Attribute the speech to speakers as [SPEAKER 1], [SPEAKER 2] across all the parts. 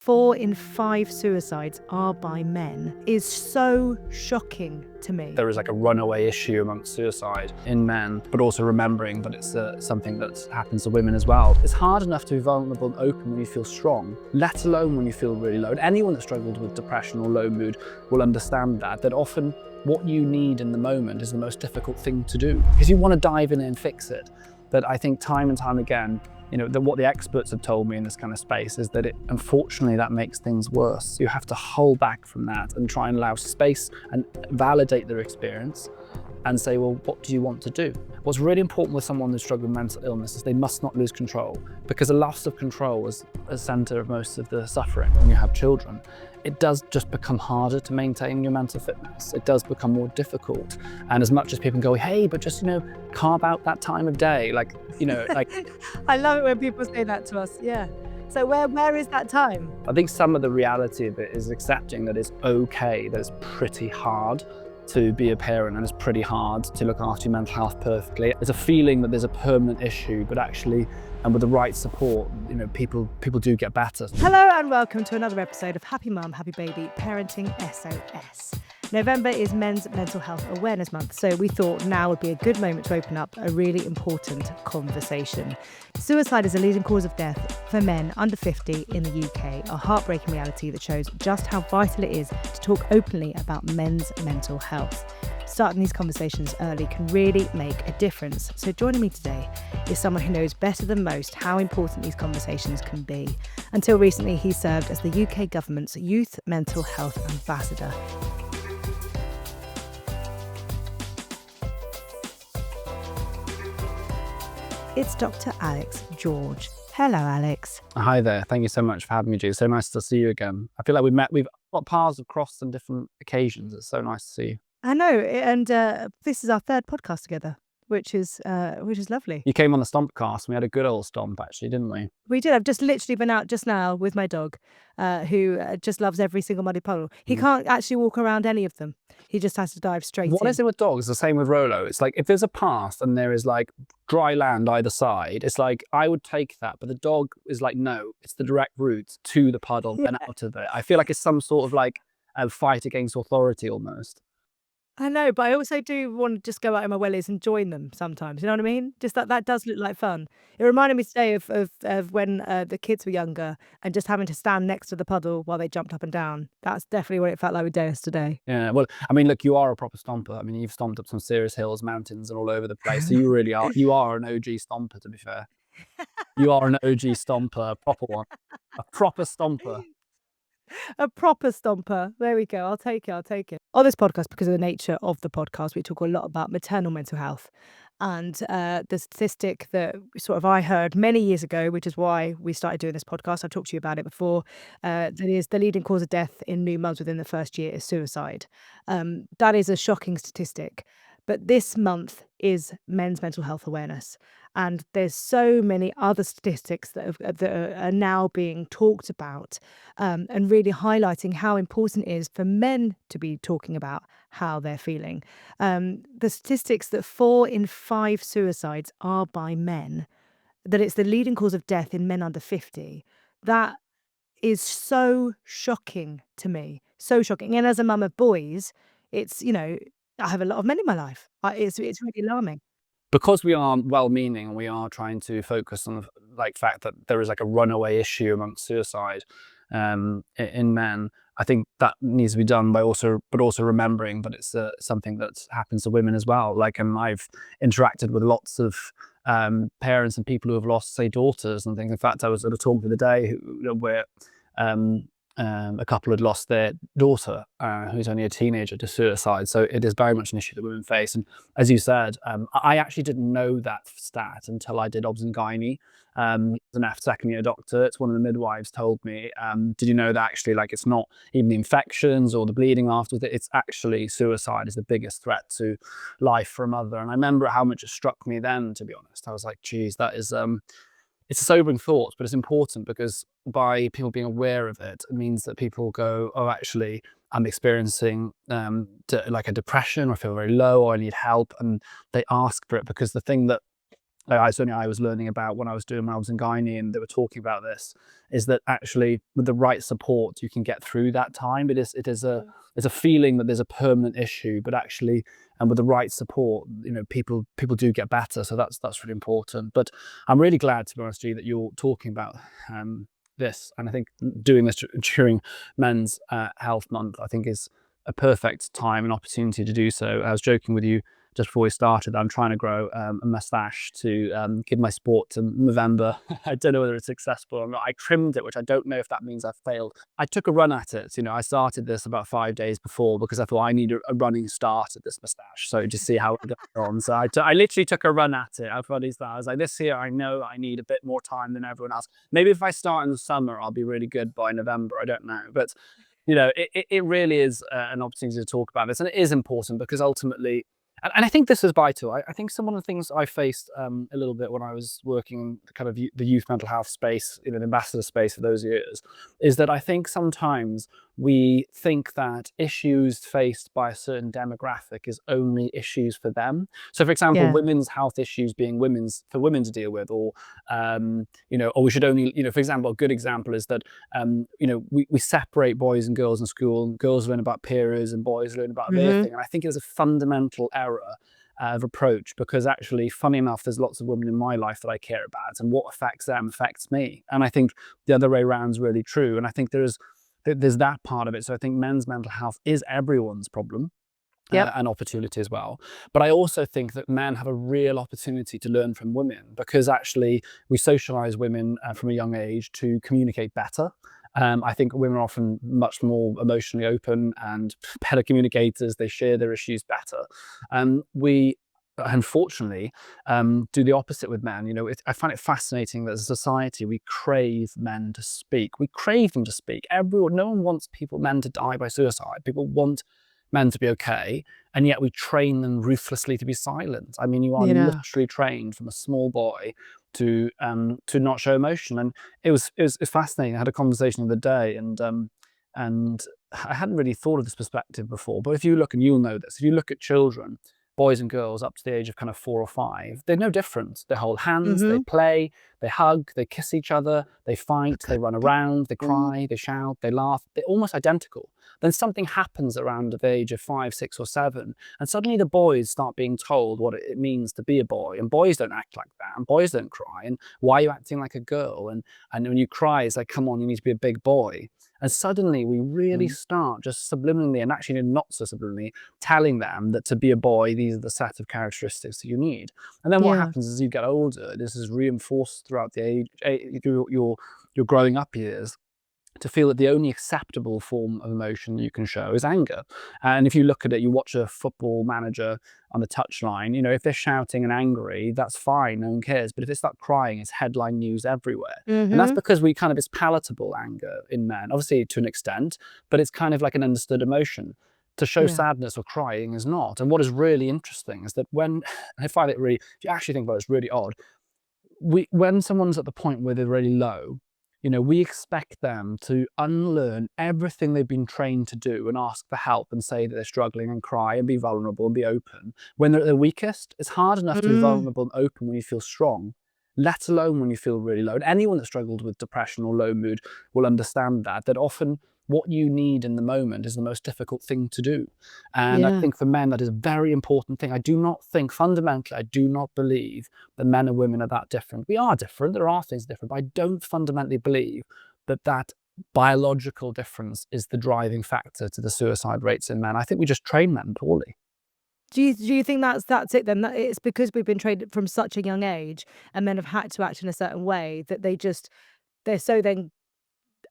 [SPEAKER 1] 4 in 5 suicides are by men is so shocking to me.
[SPEAKER 2] There is like a runaway issue amongst suicide in men, but also remembering that it's something that happens to women as well. It's hard enough to be vulnerable and open when you feel strong, let alone when you feel really low. And anyone that struggled with depression or low mood will understand that often what you need in the moment is the most difficult thing to do because you want to dive in and fix it. But I think time and time again, what the experts have told me in this kind of space is that unfortunately, that makes things worse. You have to hold back from that and try and allow space and validate their experience and say, well, what do you want to do? What's really important with someone who's struggling with mental illness is they must not lose control, because a loss of control is a center of most of the suffering when you have children. It does just become harder to maintain your mental fitness. It does become more difficult. And as much as people go, hey, but just, carve out that time of day, like.
[SPEAKER 1] I love it when people say that to us, yeah. So where is that time?
[SPEAKER 2] I think some of the reality of it is accepting that it's okay, that it's pretty hard to be a parent and it's pretty hard to look after your mental health perfectly. There's a feeling that there's a permanent issue, but actually, and with the right support, people do get better.
[SPEAKER 1] Hello and welcome to another episode of Happy Mum, Happy Baby Parenting SOS. November is Men's Mental Health Awareness Month, so we thought now would be a good moment to open up a really important conversation. Suicide is a leading cause of death for men under 50 in the UK, a heartbreaking reality that shows just how vital it is to talk openly about men's mental health. Starting these conversations early can really make a difference. So joining me today is someone who knows better than most how important these conversations can be. Until recently, he served as the UK government's Youth Mental Health Ambassador. It's Dr. Alex George. Hello, Alex.
[SPEAKER 2] Hi there. Thank you so much for having me, Julie. So nice to see you again. I feel like we've got paths have crossed on different occasions. It's so nice to see you.
[SPEAKER 1] I know, and this is our third podcast together, which is lovely.
[SPEAKER 2] You came on the Stompcast and we had a good old stomp, actually, didn't we?
[SPEAKER 1] We did. I've just literally been out just now with my dog, who just loves every single muddy puddle. He can't actually walk around any of them. He just has to dive straight in.
[SPEAKER 2] What is it with dogs? The same with Rolo. It's like if there's a path and there is like dry land either side, it's like I would take that, but the dog is like, no, it's the direct route to the puddle and out of it. I feel like it's some sort of like a fight against authority almost.
[SPEAKER 1] I know, but I also do want to just go out in my wellies and join them sometimes. You know what I mean? Just that does look like fun. It reminded me today of when the kids were younger and just having to stand next to the puddle while they jumped up and down. That's definitely what it felt like with Deus today.
[SPEAKER 2] Yeah, well, I mean, look, you are a proper stomper. I mean, you've stomped up some serious hills, mountains, and all over the place. So you really are. You are an OG stomper, to be fair. You are an OG stomper, a proper one, a proper stomper.
[SPEAKER 1] A proper stomper. There we go. I'll take it. On this podcast, because of the nature of the podcast, we talk a lot about maternal mental health. And the statistic that sort of I heard many years ago, which is why we started doing this podcast, I've talked to you about it before, that is the leading cause of death in new mums within the first year is suicide. That is a shocking statistic. But this month is Men's Mental Health Awareness. And there's so many other statistics that are now being talked about and really highlighting how important it is for men to be talking about how they're feeling. The statistics that 4 in 5 suicides are by men, that it's the leading cause of death in men under 50, that is so shocking to me. So shocking. And as a mum of boys, it's, I have a lot of men in my life. It's really alarming.
[SPEAKER 2] Because we are well-meaning and we are trying to focus on the fact that there is like a runaway issue amongst suicide in men, I think that needs to be done by also remembering that it's something that happens to women as well. And I've interacted with lots of parents and people who have lost, say, daughters and things. In fact, I was at a talk the other day where a couple had lost their daughter, who's only a teenager, to suicide. So it is very much an issue that women face. And as you said, I actually didn't know that stat until I did obs and gynae. As an second year doctor, it's one of the midwives told me, did you know that actually it's not even the infections or the bleeding afterwards, it's actually suicide is the biggest threat to life for a mother. And I remember how much it struck me then, to be honest. I was like, geez, that is it's a sobering thought, but it's important because by people being aware of it, it means that people go, oh, actually, I'm experiencing a depression, or I feel very low, or I need help. And they ask for it, because the thing that certainly I was learning about when I was in gynae, and they were talking about this, is that actually with the right support, you can get through that time. It's a feeling that there's a permanent issue, but actually, and with the right support, people do get better. So that's really important. But I'm really glad, to be honest, G, that you're talking about this, and I think doing this during Men's Health Month, I think, is a perfect time and opportunity to do so. I was joking with you just before we started. I'm trying to grow a mustache to give my sport to November. I don't know whether it's successful or not. I trimmed it, which I don't know if that means I've failed. I took a run at it. I started this about 5 days before because I thought I need a running start at this mustache. So just see how it goes on. So I literally took a run at it. I was like, this year I know I need a bit more time than everyone else. Maybe if I start in the summer, I'll be really good by November. I don't know. But it really is an opportunity to talk about this, and it is important because ultimately, and I think this is vital. I think some of the things I faced a little bit when I was working in kind of the youth mental health space, the ambassador space for those years, is that I think sometimes we think that issues faced by a certain demographic is only issues for them. So, for example,
[SPEAKER 1] Yeah.
[SPEAKER 2] women's health issues being for women to deal with, or or we should only, for example, a good example is that we separate boys and girls in school, and girls learn about periods and boys learn about their
[SPEAKER 1] Mm-hmm.
[SPEAKER 2] thing. And I think it was a fundamental error of approach, because actually, funny enough, there's lots of women in my life that I care about, and what affects them affects me. And I think the other way around is really true. And I think there's that part of it. So I think men's mental health is everyone's problem.
[SPEAKER 1] Yep.
[SPEAKER 2] An opportunity as well. But I also think that men have a real opportunity to learn from women, because actually we socialize women from a young age to communicate better. I think women are often much more emotionally open and better communicators. They share their issues better. We unfortunately do the opposite with men. I find it fascinating that as a society we crave men to speak. We crave them to speak. No one wants men to die by suicide. People want men to be okay, and yet we train them ruthlessly to be silent. I mean, you are
[SPEAKER 1] Yeah.
[SPEAKER 2] literally trained from a small boy to not show emotion. And it was fascinating. I had a conversation the other day, and I hadn't really thought of this perspective before. But if you look, and you'll know this, if you look at children, boys and girls up to the age of kind of 4 or 5, they're no different. They hold hands, they
[SPEAKER 1] Mm-hmm.
[SPEAKER 2] play, they hug, they kiss each other, they fight, they run around, they cry, they shout, they laugh. They're almost identical. Then something happens around the age of 5, 6, or 7, and suddenly the boys start being told what it means to be a boy. And boys don't act like that, and boys don't cry. And why are you acting like a girl? And when you cry, it's like, come on, you need to be a big boy. And suddenly we really start just subliminally, and actually not so subliminally, telling them that to be a boy, these are the set of characteristics that you need. And then what
[SPEAKER 1] Yeah.
[SPEAKER 2] happens as you get older, this is reinforced throughout your growing up years, to feel that the only acceptable form of emotion you can show is anger. And if you look at it, you watch a football manager on the touchline, if they're shouting and angry, that's fine, no one cares. But if they start crying, it's headline news everywhere. And that's
[SPEAKER 1] Mm-hmm.
[SPEAKER 2] because it's palatable anger in men, obviously to an extent, but it's kind of like an understood emotion. To show
[SPEAKER 1] Yeah.
[SPEAKER 2] sadness or crying is not. And what is really interesting is that I find it really, if you actually think about it, it's really odd. When someone's at the point where they're really low, we expect them to unlearn everything they've been trained to do and ask for help and say that they're struggling and cry and be vulnerable and be open. When they're at their weakest, it's hard enough to be
[SPEAKER 1] Mm.
[SPEAKER 2] vulnerable and open when you feel strong, let alone when you feel really low. And anyone that struggled with depression or low mood will understand that often what you need in the moment is the most difficult thing to do. And I
[SPEAKER 1] Yeah.
[SPEAKER 2] think for men, that is a very important thing. Fundamentally, I do not believe that men and women are that different. We are different. There are things different, but I don't fundamentally believe that biological difference is the driving factor to the suicide rates in men. I think we just train men poorly.
[SPEAKER 1] Do you think that's it then? That it's because we've been trained from such a young age, and men have had to act in a certain way that they're so then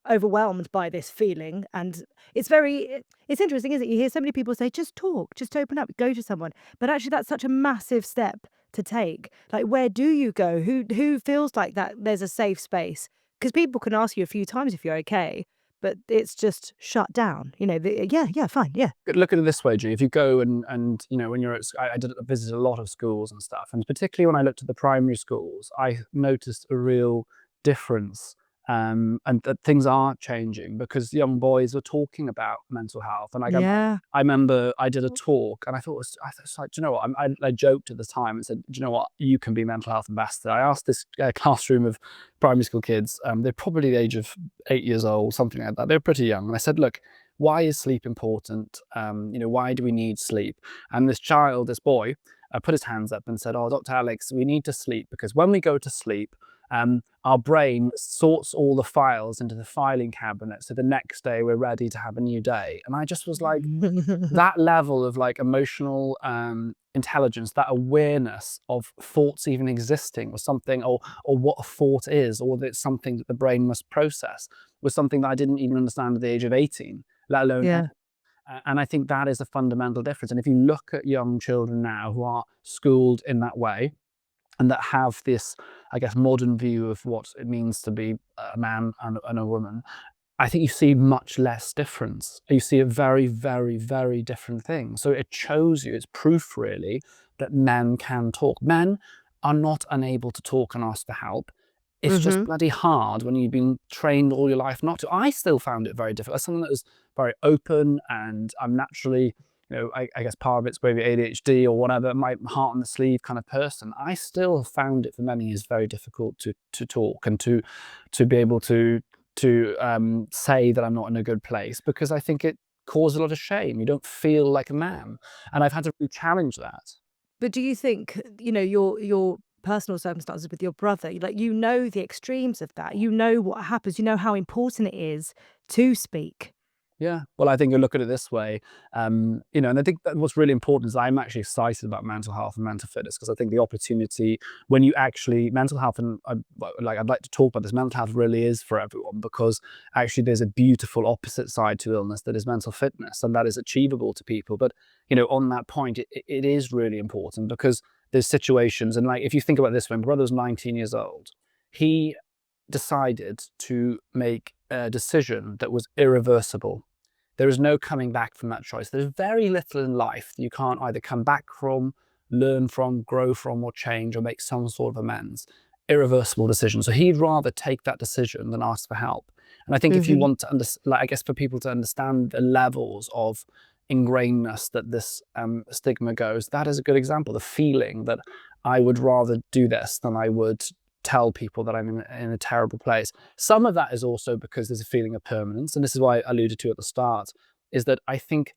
[SPEAKER 1] overwhelmed by this feeling. And it's interesting, isn't it? You hear so many people say, just talk, just open up, go to someone. But actually that's such a massive step to take. Like, where do you go? Who feels like that there's a safe space? Because people can ask you a few times if you're okay, but it's just shut down. Yeah, fine, yeah.
[SPEAKER 2] Look at it this way, G. If you go and when you're I visited a lot of schools and stuff, and particularly when I looked at the primary schools, I noticed a real difference and that things are changing because young boys are talking about mental health. And like
[SPEAKER 1] Yeah.
[SPEAKER 2] I remember I did a talk and I thought, like, do you know what? I joked at the time and said, do you know what? You can be mental health ambassador. I asked this classroom of primary school kids. They're probably the age of 8 years old, something like that. They're pretty young. And I said, look, why is sleep important? Why do we need sleep? And this boy, put his hands up and said, oh, Dr. Alex, we need to sleep because when we go to sleep, our brain sorts all the files into the filing cabinet. So the next day we're ready to have a new day. And I just was like, that level of like emotional intelligence, that awareness of thoughts even existing was something, or what a thought is, or that it's something that the brain must process, was something that I didn't even understand at the age of 18, let alone.
[SPEAKER 1] Yeah.
[SPEAKER 2] And I think that is a fundamental difference. And if you look at young children now who are schooled in that way, and that have this, I guess, modern view of what it means to be a man and a woman, I think you see much less difference. You see a very, very, very different thing. So it shows you, it's proof really, that men can talk. Men are not unable to talk and ask for help. It's just bloody hard when you've been trained all your life not to. I still found it very difficult. As someone that was very open, and I'm naturally, I guess part of it's maybe ADHD or whatever, my heart on the sleeve kind of person. I still found it for many years very difficult to talk and to be able to say that I'm not in a good place, because I think it causes a lot of shame. You don't feel like a man, and I've had to really challenge that.
[SPEAKER 1] But do you think, your personal circumstances with your brother, like, the extremes of that, what happens, how important it is to speak?
[SPEAKER 2] Yeah, well, I think you look at it this way, and I think that what's really important is I'm actually excited about mental health and mental fitness, because I think the opportunity when you actually mental health, and I'd like to talk about this. Mental health really is for everyone, because actually there's a beautiful opposite side to illness that is mental fitness, and that is achievable to people. But on that point, it is really important, because there's situations, and like if you think about this, when my brother was 19 years old, he decided to make a decision that was irreversible. There is no coming back from that choice. There's very little in life that you can't either come back from, learn from, grow from, or change, or make some sort of amends. Irreversible decision. So he'd rather take that decision than ask for help. And I think if you want to I guess for people to understand the levels of ingrainedness that this stigma goes, that is a good example. The feeling that I would rather do this than I would tell people that I'm in a terrible place. Some of that is also because there's a feeling of permanence, and this is why I alluded to at the start, is that I think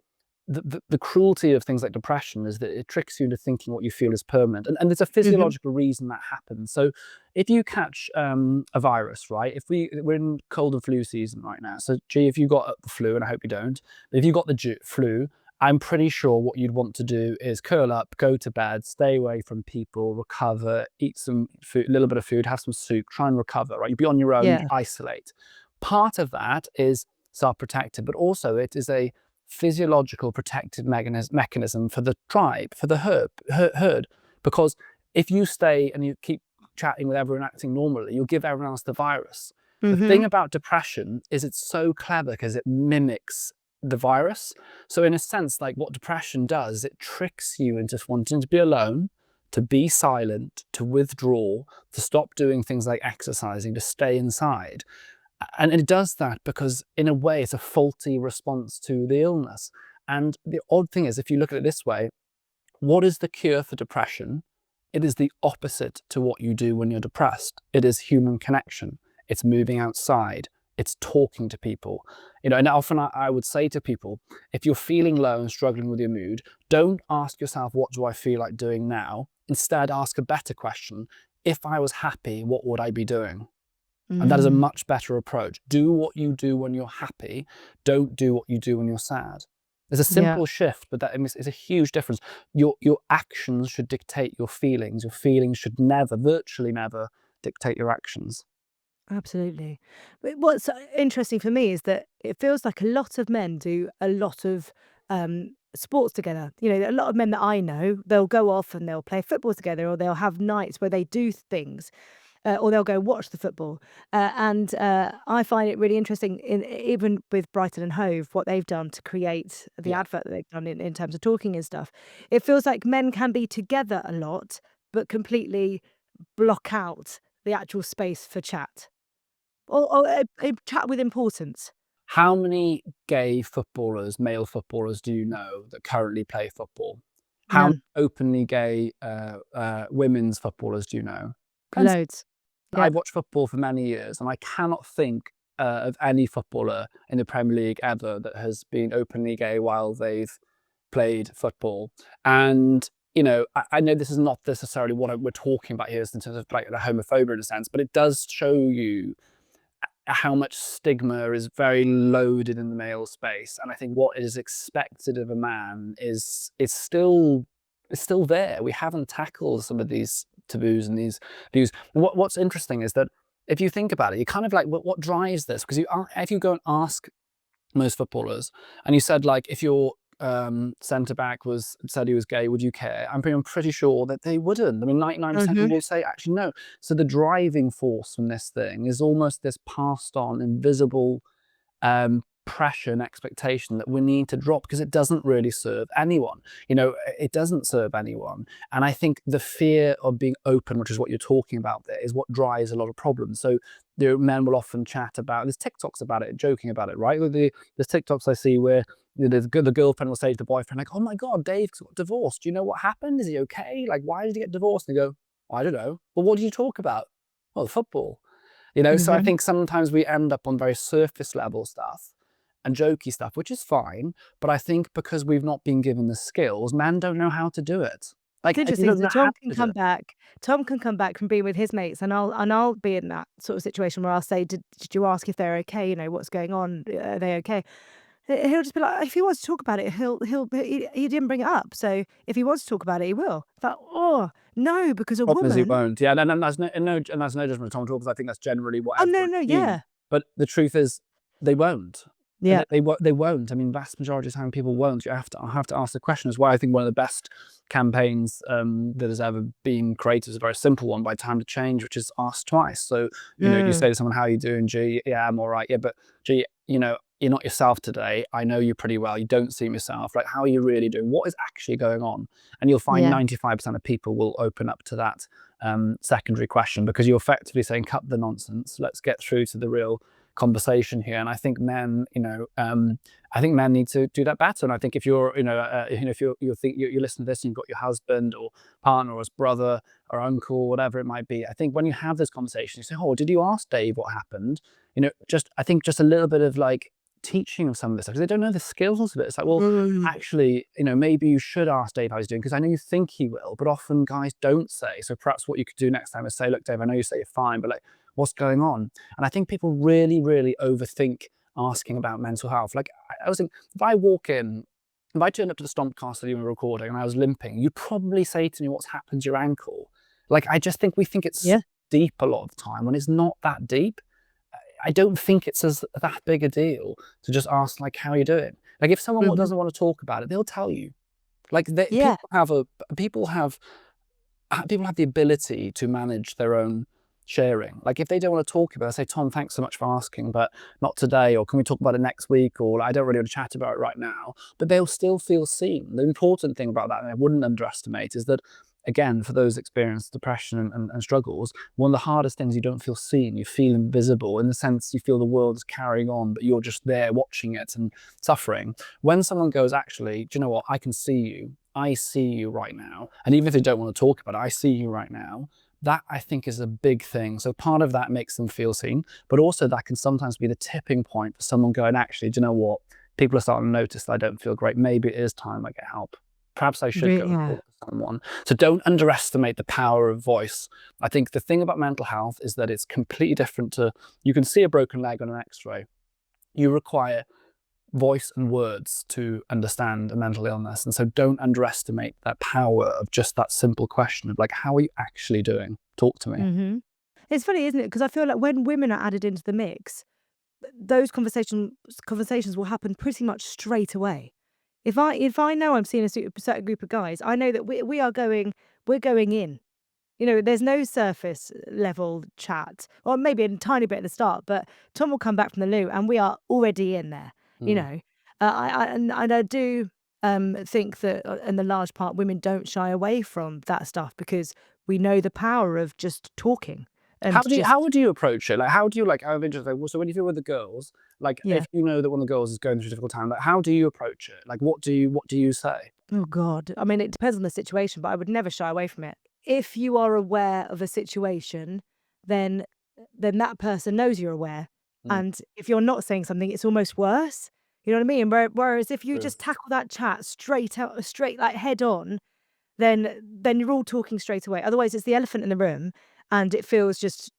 [SPEAKER 2] the cruelty of things like depression is that it tricks you into thinking what you feel is permanent, and there's a physiological reason that happens. So if you catch a virus, right? If we're in cold and flu season right now, so if you got the flu, and I hope you don't, but if you got the flu, I'm pretty sure what you'd want to do is curl up, go to bed, stay away from people, recover, eat some food, a little bit of food, have some soup, try and recover, right? You'd be on your own,
[SPEAKER 1] Yeah.
[SPEAKER 2] isolate. Part of that is self-protective, but also it is a physiological protective mechanism for the tribe, for the herd. Because if you stay and you keep chatting with everyone, acting normally, you'll give everyone else the virus. The thing about depression is it's so clever because it mimics the virus. So in a sense, like what depression does, it tricks you into wanting to be alone, to be silent, to withdraw, to stop doing things like exercising, to stay inside. And it does that because in a way it's a faulty response to the illness. And the odd thing is, if you look at it this way, what is the cure for depression? It is the opposite to what you do when you're depressed. It is human connection. It's moving outside. It's talking to people. And often I would say to people, if you're feeling low and struggling with your mood, don't ask yourself, what do I feel like doing now? Instead, ask a better question. If I was happy, what would I be doing? And that is a much better approach. Do what you do when you're happy. Don't do what you do when you're sad. There's a
[SPEAKER 1] Yeah.
[SPEAKER 2] simple shift, but that is a huge difference. Your actions should dictate your feelings. Your feelings should never, virtually never, dictate your actions.
[SPEAKER 1] Absolutely. But what's interesting for me is that it feels like a lot of men do a lot of sports together. A lot of men that I know, they'll go off and they'll play football together, or they'll have nights where they do things, or they'll go watch the football. And I find it really interesting, even with Brighton and Hove, what they've done to create the
[SPEAKER 2] Yeah.
[SPEAKER 1] advert that they've done in terms of talking and stuff. It feels like men can be together a lot, but completely block out the actual space for chat. or a chat with importance.
[SPEAKER 2] How many gay footballers, male footballers, do you know that currently play football? How many
[SPEAKER 1] None.
[SPEAKER 2] openly gay women's footballers do you know? Plenty.
[SPEAKER 1] Loads. Yeah.
[SPEAKER 2] I've watched football for many years, and I cannot think of any footballer in the Premier League ever that has been openly gay while they've played football. And I know this is not necessarily what we're talking about here in terms of like the homophobia in a sense, but it does show you how much stigma is very loaded in the male space. And I think what is expected of a man is still there. We haven't tackled some of these taboos and these views. And what's interesting is that if you think about it, you're kind of like, what drives this? Because if you go and ask most footballers, and you said like, if your centre back said he was gay, would you care? I'm pretty sure that they wouldn't. I mean, 99% of
[SPEAKER 1] Mhm.
[SPEAKER 2] people say actually no. So the driving force from this thing is almost this passed on, invisible pressure and expectation that we need to drop because it doesn't really serve anyone. It doesn't serve anyone. And I think the fear of being open, which is what you're talking about there, is what drives a lot of problems. So men will often chat about, there's TikToks about it, joking about it, right? There's TikToks I see where the girlfriend will say to the boyfriend, like, oh my God, Dave got divorced. Do you know what happened? Is he okay? Like, why did he get divorced? And they go, I don't know. Well, what did you talk about? Well, football. So I
[SPEAKER 1] Mhm.
[SPEAKER 2] think sometimes we end up on very surface level stuff and jokey stuff, which is fine. But I think because we've not been given the skills, men don't know how to do it.
[SPEAKER 1] It's
[SPEAKER 2] Like, you
[SPEAKER 1] interesting.
[SPEAKER 2] don't
[SPEAKER 1] So
[SPEAKER 2] know how to do it.
[SPEAKER 1] Tom can come back from being with his mates, and I'll be in that sort of situation where I'll say, "Did you ask if they're okay? What's going on? Are they okay?" He'll just be like, if he wants to talk about it, he didn't bring it up. So if he wants to talk about it, he will. But oh no, because a
[SPEAKER 2] Problem is he
[SPEAKER 1] woman.
[SPEAKER 2] won't. Yeah, and that's no judgment on Tom because I think that's generally what
[SPEAKER 1] Oh no,
[SPEAKER 2] everyone
[SPEAKER 1] no,
[SPEAKER 2] assumes.
[SPEAKER 1] yeah,
[SPEAKER 2] But the truth is, they won't. And
[SPEAKER 1] yeah,
[SPEAKER 2] they won't. I mean, vast majority of the time, people won't. You have to ask the question. Is why I think one of the best campaigns that has ever been created is a very simple one by Time to Change, which is ask twice. So you
[SPEAKER 1] mm,
[SPEAKER 2] say to someone, "How are you doing, G? Yeah, I'm all right. Yeah, but G, you're not yourself today. I know you pretty well. You don't seem yourself. Like, how are you really doing? What is actually going on?" And you'll find
[SPEAKER 1] yeah,
[SPEAKER 2] 95% of people will open up to that secondary question because you're effectively saying, "Cut the nonsense. Let's get through to the real conversation here." And I think men, I think men need to do that better. And I think if you're, if you listen to this and you've got your husband or partner or brother or uncle, whatever it might be, I think when you have this conversation, you say, "Oh, did you ask Dave what happened?" I think just a little bit of like teaching of some of this stuff because they don't know the skills of it. It's like, well,
[SPEAKER 1] mm,
[SPEAKER 2] actually, maybe you should ask Dave how he's doing because I know you think he will, but often guys don't say. So perhaps what you could do next time is say, "Look, Dave, I know you say you're fine, but like, what's going on?" And I think people really, really overthink asking about mental health. Like, I was thinking, if I turned up to the Stompcast that you were recording and I was limping, you'd probably say to me, "What's happened to your ankle?" Like, I just think we think it's
[SPEAKER 1] yeah,
[SPEAKER 2] deep a lot of the time when it's not that deep. I don't think it's that big a deal to just ask, like, "How are you doing?" Like, if someone
[SPEAKER 1] mhm,
[SPEAKER 2] doesn't want to talk about it, they'll tell you. Like,
[SPEAKER 1] yeah,
[SPEAKER 2] people have the ability to manage their own sharing. Like, if they don't want to talk about it, say, "Tom, thanks so much for asking, but not today," or "Can we talk about it next week?" or "I don't really want to chat about it right now." But they'll still feel seen. The important thing about that, and I wouldn't underestimate, is that again, for those experienced depression and struggles, one of the hardest things, you don't feel seen. You feel invisible in the sense you feel the world is carrying on, but you're just there watching it and suffering. When someone goes, "Actually, do you know what? I can see you. I see you right now." And even if they don't want to talk about it, "I see you right now." That I think is a big thing. So part of that makes them feel seen, but also that can sometimes be the tipping point for someone going, "Actually, do you know what? People are starting to notice that I don't feel great. Maybe it is time I get help. Perhaps I should go and
[SPEAKER 1] yeah,
[SPEAKER 2] talk to someone." So don't underestimate the power of voice. I think the thing about mental health is that it's completely different to, you can see a broken leg on an x-ray. You require voice and words to understand a mental illness. And so don't underestimate that power of just that simple question of like, "How are you actually doing? Talk to me."
[SPEAKER 1] mhm. It's funny, isn't it? Because I feel like when women are added into the mix, those conversations will happen pretty much straight away. If I know I'm seeing a certain group of guys, I know that we're going in. There's no surface level chat, or maybe a tiny bit at the start, but Tom will come back from the loo and we are already in there, you
[SPEAKER 2] Mm.
[SPEAKER 1] know. And I do think that in the large part women don't shy away from that stuff because we know the power of just talking. and
[SPEAKER 2] How
[SPEAKER 1] just
[SPEAKER 2] would you approach it? Like, how do you like? I'm interested. So when you feel with the girls, like,
[SPEAKER 1] yeah.
[SPEAKER 2] if you know that one of the girls is going through a difficult time, like, how do you approach it? Like, what do you say?
[SPEAKER 1] Oh God. I mean, it depends on the situation, but I would never shy away from it. If you are aware of a situation, then that person knows you're aware.
[SPEAKER 2] Mm,
[SPEAKER 1] And if you're not saying something, it's almost worse. You know what I mean? Whereas if you
[SPEAKER 2] true.
[SPEAKER 1] just tackle that chat straight out, straight like head on, then you're all talking straight away. Otherwise, it's the elephant in the room, and it feels just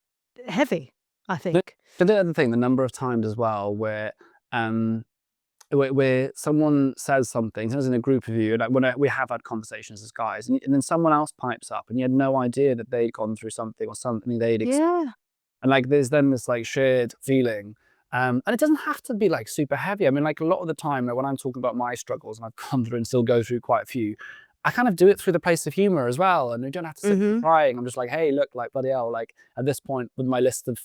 [SPEAKER 1] heavy, I
[SPEAKER 2] The,
[SPEAKER 1] think.
[SPEAKER 2] the other thing, the number of times as well um, where someone says something, sometimes in a group of you, like we have had conversations as guys, and then someone else pipes up, and you had no idea that they'd gone through something or something they'd
[SPEAKER 1] Yeah.
[SPEAKER 2] and like there's then this like shared feeling. And it doesn't have to be like super heavy. I mean, like a lot of the time, like when I'm talking about my struggles, and I've gone through and still go through quite a few, I kind of do it through the place of humor as well. And you don't have to sit there
[SPEAKER 1] Mhm.
[SPEAKER 2] crying. I'm just like, hey, look, like bloody hell, like at this point with my list of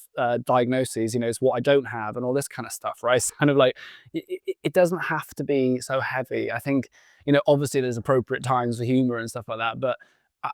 [SPEAKER 2] diagnoses, you know, it's what I don't have and all this kind of stuff, right? It's kind of like, it doesn't have to be so heavy. I think, you know, obviously there's appropriate times for humor and stuff like that, but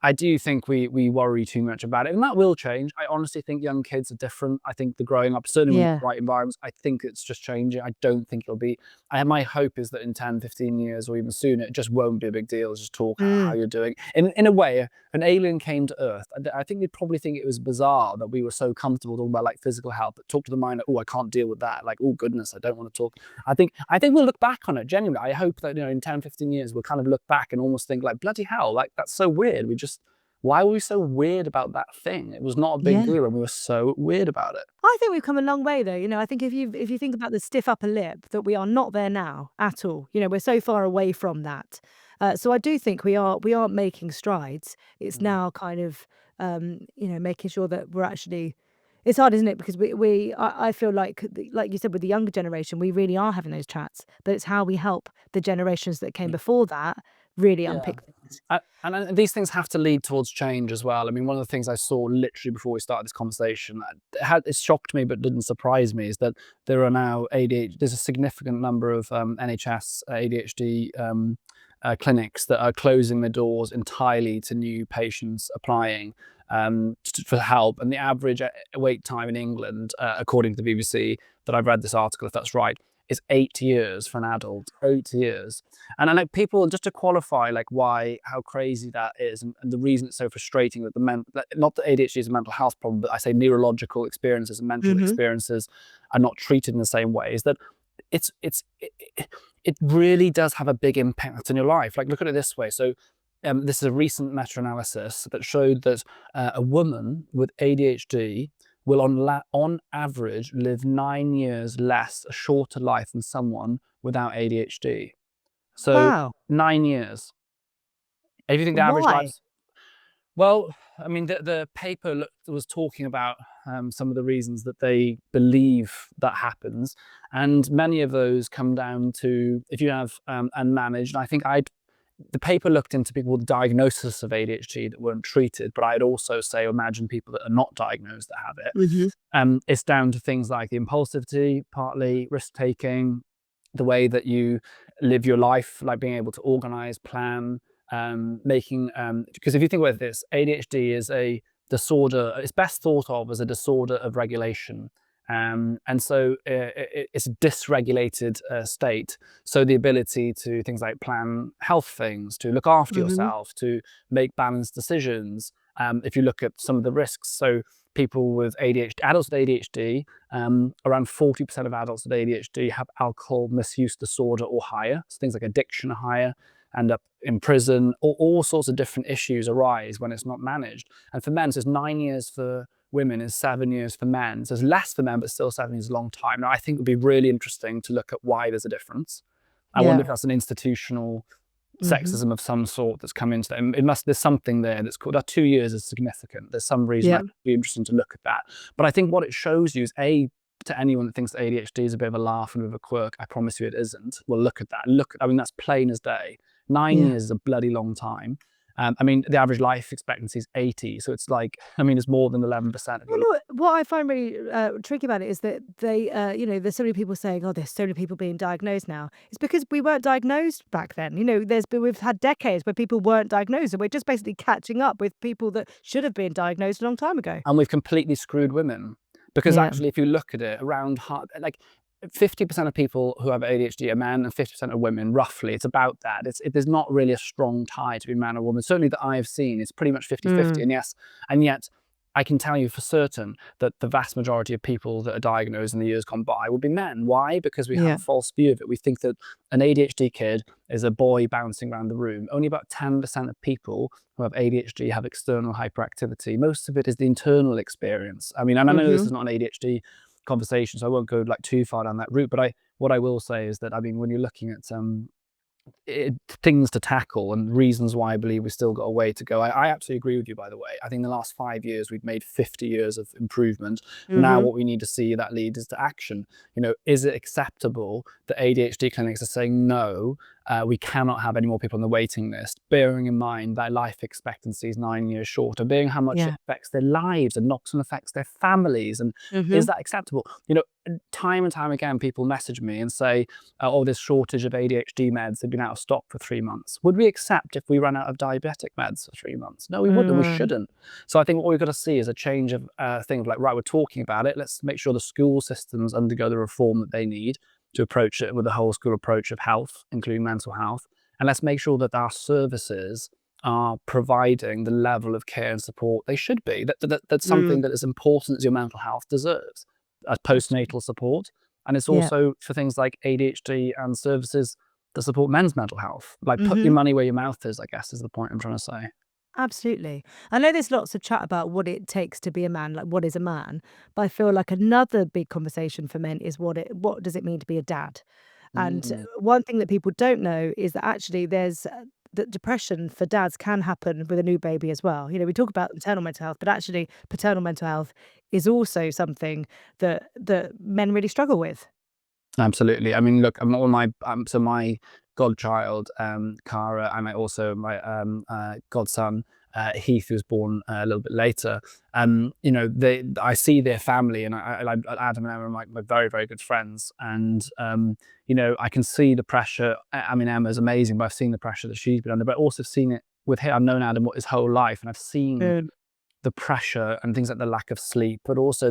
[SPEAKER 2] I do think we worry too much about it, and that will change. I honestly think young kids are different. I think they're growing up, certainly in
[SPEAKER 1] Yeah.
[SPEAKER 2] the right environments. I think it's just changing. I don't think it'll be. My hope is that in 10, 15 years or even sooner, it just won't be a big deal. Just talk how
[SPEAKER 1] Mm.
[SPEAKER 2] you're doing. In a way, an alien came to Earth. I think they'd probably think it was bizarre that we were so comfortable talking about like physical health, but talk to the mind, like, oh, I can't deal with that. Like, oh goodness, I don't want to talk. I think we'll look back on it genuinely. I hope that, you know, in 10, 15 years, we'll kind of look back and almost think like, bloody hell, like that's so weird. Why were we so weird about that thing? It was not a big
[SPEAKER 1] Yeah.
[SPEAKER 2] deal and we were so weird about it.
[SPEAKER 1] I think we've come a long way though. You know, I think if you think about the stiff upper lip, that we are not there now at all. You know, we're so far away from that. So I do think we are making strides. It's
[SPEAKER 2] Mm.
[SPEAKER 1] now kind of you know, making sure that we're actually. It's hard, isn't it? Because I feel like like you said with the younger generation, we really are having those chats, but it's how we help the generations that came before that really
[SPEAKER 2] Yeah.
[SPEAKER 1] unpick things.
[SPEAKER 2] And these things have to lead towards change as well. I mean, one of the things I saw literally before we started this conversation, it shocked me but didn't surprise me, is that there are now ADHD, there's a significant number of NHS ADHD clinics that are closing their doors entirely to new patients applying for help. And the average wait time in England, according to the BBC, that I've read this article, if that's right, is 8 years for an adult. 8 years. And I know people, just to qualify like how crazy that is, and the reason it's so frustrating that not that ADHD is a mental health problem, but I say neurological experiences and mental
[SPEAKER 1] Mhm.
[SPEAKER 2] experiences are not treated in the same way, is that it's it really does have a big impact on your life. Like, look at it this way. So this is a recent meta-analysis that showed that a woman with ADHD will on average live 9 years less, a shorter life than someone without ADHD. So
[SPEAKER 1] Wow.
[SPEAKER 2] 9 years. If you think the average
[SPEAKER 1] Why?
[SPEAKER 2] life's well, I mean, the paper was talking about some of the reasons that they believe that happens, and many of those come down to if you have unmanaged. And I think the paper looked into people with diagnosis of ADHD that weren't treated, but I'd also say imagine people that are not diagnosed that have it.
[SPEAKER 1] Mhm.
[SPEAKER 2] It's down to things like the impulsivity, partly risk taking, the way that you live your life, like being able to organize, plan, making. Because if you think about this, ADHD is a disorder. It's best thought of as a disorder of regulation. And so it's a dysregulated state. So the ability to things like plan health things, to look after
[SPEAKER 1] Mhm.
[SPEAKER 2] yourself, to make balanced decisions. If you look at some of the risks, so people with ADHD, adults with ADHD, around 40% of adults with ADHD have alcohol misuse disorder or higher. So things like addiction are higher, end up in prison, or all sorts of different issues arise when it's not managed. And for men, so it's 9 years for women, is 7 years for men. So it's less for men, but still 7 years is a long time. Now, I think it would be really interesting to look at why there's a difference. I wonder
[SPEAKER 1] Yeah.
[SPEAKER 2] if that's an institutional
[SPEAKER 1] Mhm.
[SPEAKER 2] sexism of some sort that's come into that. There's something there that's called, that 2 years is significant. There's some reason
[SPEAKER 1] Yeah.
[SPEAKER 2] I'd be interested to look at that. But I think what it shows you is to anyone that thinks that ADHD is a bit of a laugh and a bit of a quirk, I promise you it isn't. Well, look at that. I mean, that's plain as day. 9
[SPEAKER 1] Yeah.
[SPEAKER 2] years is a bloody long time. I mean, the average life expectancy is 80, so it's like, I mean, it's more than 11% of
[SPEAKER 1] Well,
[SPEAKER 2] your
[SPEAKER 1] no, what I find really tricky about it is that they, there's so many people saying, "Oh, there's so many people being diagnosed now." It's because we weren't diagnosed back then. We've had decades where people weren't diagnosed, and we're just basically catching up with people that should have been diagnosed a long time ago.
[SPEAKER 2] and we've completely screwed women because
[SPEAKER 1] Yeah.
[SPEAKER 2] actually, if you look at it, around like 50% of people who have ADHD are men and 50% are women, roughly. It's about that. There's not really a strong tie to be man or woman. Certainly that I've seen, it's pretty much 50-50.
[SPEAKER 1] Mm.
[SPEAKER 2] And yes, and yet I can tell you for certain that the vast majority of people that are diagnosed in the years gone by will be men. Why? Because we have
[SPEAKER 1] Yeah.
[SPEAKER 2] a false view of it. We think that an ADHD kid is a boy bouncing around the room. Only about 10% of people who have ADHD have external hyperactivity. Most of it is the internal experience. I mean, and I know this
[SPEAKER 1] Mhm.
[SPEAKER 2] is not an ADHD conversation, so I won't go like too far down that route. But what I will say is that, I mean, when you're looking at things to tackle and reasons why I believe we've still got a way to go. I absolutely agree with you, by the way. I think the last 5 years we've made 50 years of improvement. Now
[SPEAKER 1] Mhm.
[SPEAKER 2] what we need to see that leads to action. Is it acceptable that ADHD clinics are saying no, we cannot have any more people on the waiting list, bearing in mind that life expectancy is 9 years shorter, bearing how much it
[SPEAKER 1] Yeah.
[SPEAKER 2] affects their lives and knocks on effects their families. And is
[SPEAKER 1] Mhm.
[SPEAKER 2] that acceptable? Time and time again, people message me and say, oh, this shortage of ADHD meds have been out of stock for 3 months. Would we accept if we ran out of diabetic meds for 3 months? No, we wouldn't. We
[SPEAKER 1] Mm.
[SPEAKER 2] shouldn't. So I think what we've got to see is a change of things like, right, we're talking about it. Let's make sure the school systems undergo the reform that they need to approach it with a whole school approach of health, including mental health. And let's make sure that our services are providing the level of care and support they should be. That's something
[SPEAKER 1] Mm.
[SPEAKER 2] that as important as your mental health deserves, as
[SPEAKER 1] Absolutely.
[SPEAKER 2] postnatal support. And it's
[SPEAKER 1] Yeah.
[SPEAKER 2] also for things like ADHD and services that support men's mental health. Like, put your
[SPEAKER 1] Mhm.
[SPEAKER 2] money where your mouth is, I guess, is the point I'm trying to say.
[SPEAKER 1] Absolutely. I know there's lots of chat about what it takes to be a man, like what is a man, but I feel like another big conversation for men is what does it mean to be a dad? And
[SPEAKER 2] Mm.
[SPEAKER 1] one thing that people don't know is that actually there's that depression for dads can happen with a new baby as well. We talk about maternal mental health, but actually paternal mental health is also something that men really struggle with.
[SPEAKER 2] Absolutely. I mean, look, all my so my godchild, Cara, and also my godson, Heath, who was born a little bit later. I see their family, and Adam and Emma are my very, very good friends, and I can see the pressure. I mean, Emma's amazing, but I've seen the pressure that she's been under, but also seen it with him. I've known Adam his whole life, and I've seen
[SPEAKER 1] Mm.
[SPEAKER 2] the pressure and things like the lack of sleep, but also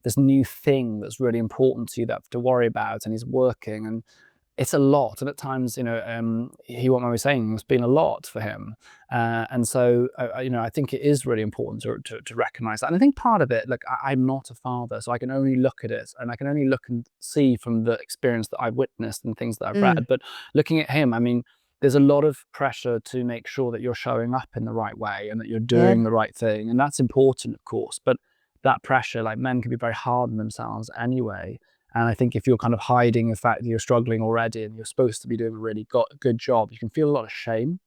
[SPEAKER 2] this new thing that's really important to you that you have to worry about, and he's working, and it's a lot. And at times, he won't mind me saying it's been a lot for him. And so, I think it is really important to recognize that. And I think part of it, like, I'm not a father, so I can only look at it and I can only look and see from the experience that I've witnessed and things that I've
[SPEAKER 1] Mm.
[SPEAKER 2] read. But looking at him, I mean, there's a lot of pressure to make sure that you're showing up in the right way and that you're
[SPEAKER 1] Yeah.
[SPEAKER 2] doing the right thing. And that's important, of course. But that pressure, like, men can be very hard on themselves anyway. And I think if you're kind of hiding the fact that you're struggling already and you're supposed to be doing a really good job, you can feel a lot of shame.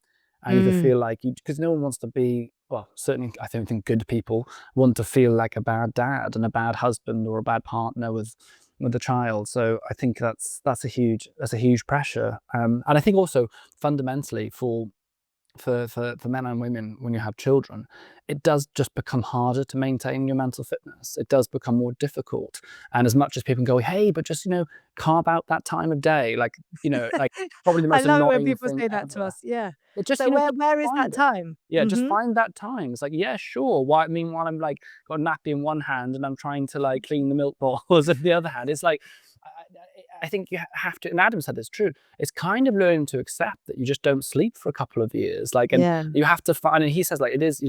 [SPEAKER 2] And you can
[SPEAKER 1] Mm.
[SPEAKER 2] feel like, because no one wants to be, well, certainly I don't think good people want to feel like a bad dad and a bad husband or a bad partner with a child. So I think that's a huge pressure. And I think also fundamentally for men and women, when you have children, it does just become harder to maintain your mental fitness. It does become more difficult. And as much as people go, hey, but just, carve out that time of day, like probably the
[SPEAKER 1] I
[SPEAKER 2] most
[SPEAKER 1] love it when
[SPEAKER 2] annoying
[SPEAKER 1] people
[SPEAKER 2] thing
[SPEAKER 1] say that to
[SPEAKER 2] ever.
[SPEAKER 1] us. Yeah.
[SPEAKER 2] It just,
[SPEAKER 1] So where
[SPEAKER 2] just
[SPEAKER 1] where is that
[SPEAKER 2] find it.
[SPEAKER 1] time?
[SPEAKER 2] Yeah, just
[SPEAKER 1] Mhm.
[SPEAKER 2] find that time. It's like, yeah, sure. Why? Meanwhile, I'm like got a nappy in one hand and I'm trying to like clean the milk bottles in the other hand. It's like, I think you have to, and Adam said this true. It's kind of learning to accept that you just don't sleep for a couple of years. Like, and
[SPEAKER 1] Yeah.
[SPEAKER 2] you have to find, and he says, like, it is,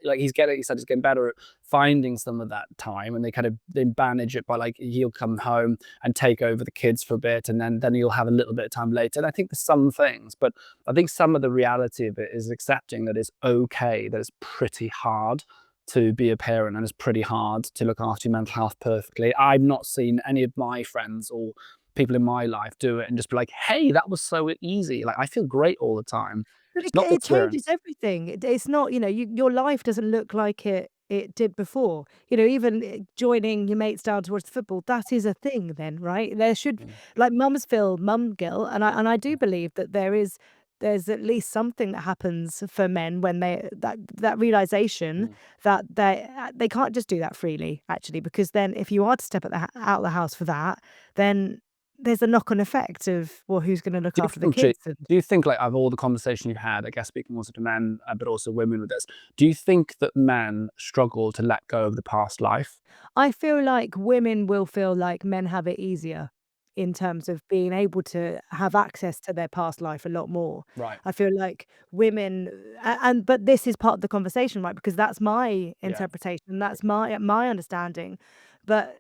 [SPEAKER 2] like he said he's getting better at finding some of that time, and they manage it by, like, he'll come home and take over the kids for a bit, and then he'll have a little bit of time later. And I think there's some things, but I think some of the reality of it is accepting that it's okay, that it's pretty hard to be a parent and it's pretty hard to look after your mental health perfectly. I've not seen any of my friends or people in my life do it and just be like, hey, that was so easy. Like, I feel great all the time.
[SPEAKER 1] But
[SPEAKER 2] It's not the
[SPEAKER 1] it changes
[SPEAKER 2] experience.
[SPEAKER 1] everything. It's not, your life doesn't look like it did before. Even joining your mates down to watch the football, that is a thing then, right? There should,
[SPEAKER 2] Mm.
[SPEAKER 1] like, mums feel mum guilt, and I do believe that there is there's at least something that happens for men when that realization
[SPEAKER 2] Mm.
[SPEAKER 1] that they can't just do that freely, actually, because then if you are to step out of the house for that, then there's a knock-on effect of, well, who's going to look
[SPEAKER 2] Do you
[SPEAKER 1] after the
[SPEAKER 2] think,
[SPEAKER 1] kids? And
[SPEAKER 2] do you think, like, of all the conversation you've had, I guess speaking also to men, but also women with this, do you think that men struggle to let go of the past life?
[SPEAKER 1] I feel like women will feel like men have it easier in terms of being able to have access to their past life a lot more.
[SPEAKER 2] Right.
[SPEAKER 1] I feel like women, and but this is part of the conversation, right? Because that's my
[SPEAKER 2] Yeah.
[SPEAKER 1] interpretation, that's my understanding. But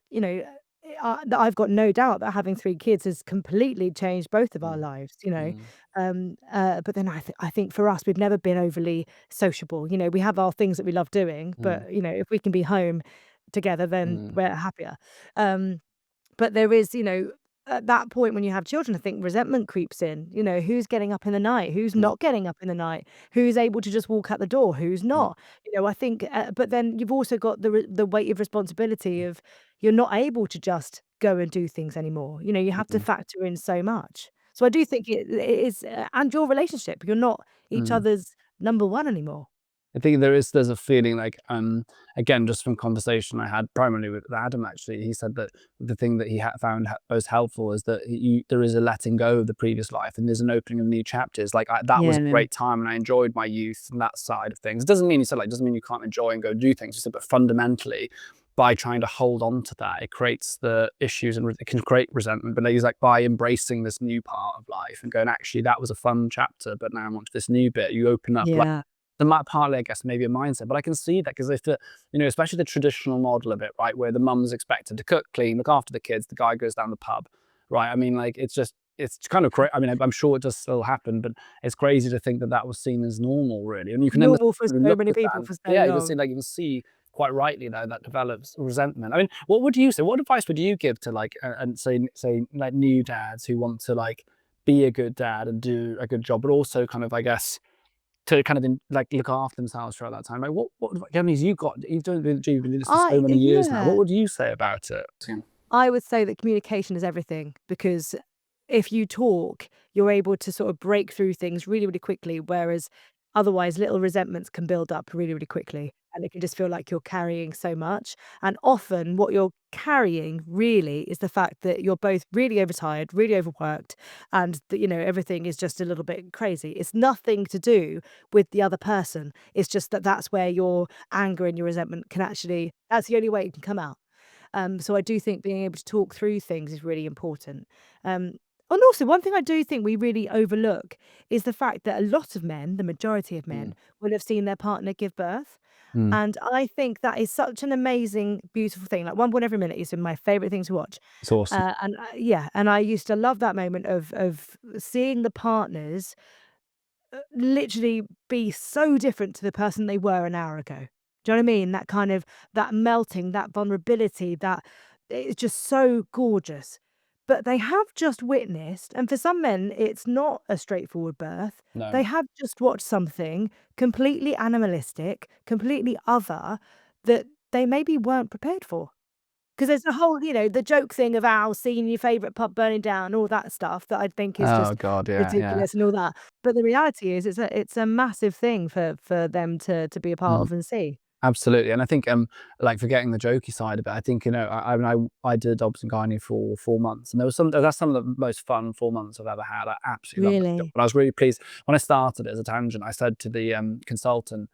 [SPEAKER 1] I've got no doubt that having 3 kids has completely changed both of our
[SPEAKER 2] Mm.
[SPEAKER 1] lives.
[SPEAKER 2] Mm.
[SPEAKER 1] But then I think for us, we've never been overly sociable. We have our things that we love doing,
[SPEAKER 2] Mm.
[SPEAKER 1] but if we can be home together, then
[SPEAKER 2] Mm.
[SPEAKER 1] we're happier. Um, but there is, at that point when you have children, I think resentment creeps in. Who's getting up in the night? Who's
[SPEAKER 2] Mm.
[SPEAKER 1] not getting up in the night? Who's able to just walk out the door? Who's
[SPEAKER 2] Mm.
[SPEAKER 1] not? I think, but then you've also got the weight of responsibility of you're not able to just go and do things anymore. You have to
[SPEAKER 2] Mm.
[SPEAKER 1] factor in so much. So I do think it is, and your relationship, you're not each
[SPEAKER 2] Mm.
[SPEAKER 1] other's number one anymore.
[SPEAKER 2] I think there's a feeling like, again, just from conversation I had primarily with Adam, actually, he said that the thing that he found most helpful is that there is a letting go of the previous life and there's an opening of new chapters. Like, that was a
[SPEAKER 1] Yeah.
[SPEAKER 2] great time and I enjoyed my youth and that side of things. It doesn't mean, he said, like, doesn't mean you can't enjoy and go do things. He said, but fundamentally, by trying to hold on to that, it creates the issues and it can create resentment. But he's like, by embracing this new part of life and going, actually, that was a fun chapter, but now I'm on to this new bit, you open up, like,
[SPEAKER 1] Yeah.
[SPEAKER 2] partly, I guess, maybe a mindset, but I can see that because if especially the traditional model of it, right, where the mum's expected to cook, clean, look after the kids, the guy goes down the pub, right? I mean, like, it's kind of crazy. I mean, I'm sure it does still happen, but it's crazy to think that that was seen as normal, really. And you can
[SPEAKER 1] Normal for so
[SPEAKER 2] look
[SPEAKER 1] many
[SPEAKER 2] at that,
[SPEAKER 1] people
[SPEAKER 2] and
[SPEAKER 1] for so
[SPEAKER 2] yeah, you can see,
[SPEAKER 1] long.
[SPEAKER 2] like, you can see quite rightly though that develops resentment. I mean, what would you say? What advice would you give to, like, and say like new dads who want to, like, be a good dad and do a good job, but also kind of, I guess, to kind of like look after themselves throughout that time. Like, what I mean, you've done this for so many years now. What
[SPEAKER 1] Yeah.
[SPEAKER 2] would you say about it?
[SPEAKER 1] I would say that communication is everything because if you talk, you're able to sort of break through things really, really quickly, whereas otherwise little resentments can build up really, really quickly. And it can just feel like you're carrying so much. And often what you're carrying really is the fact that you're both really overtired, really overworked, and that, everything is just a little bit crazy. It's nothing to do with the other person. It's just that that's where your anger and your resentment can actually, that's the only way it can come out. So I do think being able to talk through things is really important. And also, one thing I do think we really overlook is the fact that a lot of men, the majority of
[SPEAKER 2] Mm.
[SPEAKER 1] men, will have seen their partner give birth.
[SPEAKER 2] Mm.
[SPEAKER 1] And I think that is such an amazing, beautiful thing. Like One Born Every Minute is my favorite thing to watch.
[SPEAKER 2] It's awesome.
[SPEAKER 1] Yeah, and I used to love that moment of seeing the partners literally be so different to the person they were an hour ago. Do you know what I mean? That kind of that melting, that vulnerability, that it's just so gorgeous. But they have just witnessed, and for some men, it's not a straightforward birth.
[SPEAKER 2] No.
[SPEAKER 1] They have just watched something completely animalistic, completely other that they maybe weren't prepared for. 'Cause there's a whole, the joke thing of Al seeing your favourite pub burning down, all that stuff that I think is
[SPEAKER 2] Oh
[SPEAKER 1] just
[SPEAKER 2] God, yeah, yeah.
[SPEAKER 1] ridiculous and all that. But the reality is it's a massive thing for them to be a part
[SPEAKER 2] Mm.
[SPEAKER 1] of and see.
[SPEAKER 2] Absolutely, and I think, like, forgetting the jokey side of it, I think, I mean, I did obs and gynae for 4 months, and there was that's some of the most fun 4 months I've ever had. I absolutely loved that job,
[SPEAKER 1] Really?
[SPEAKER 2] but I was really pleased. When I started, as a tangent, I said to the, consultant,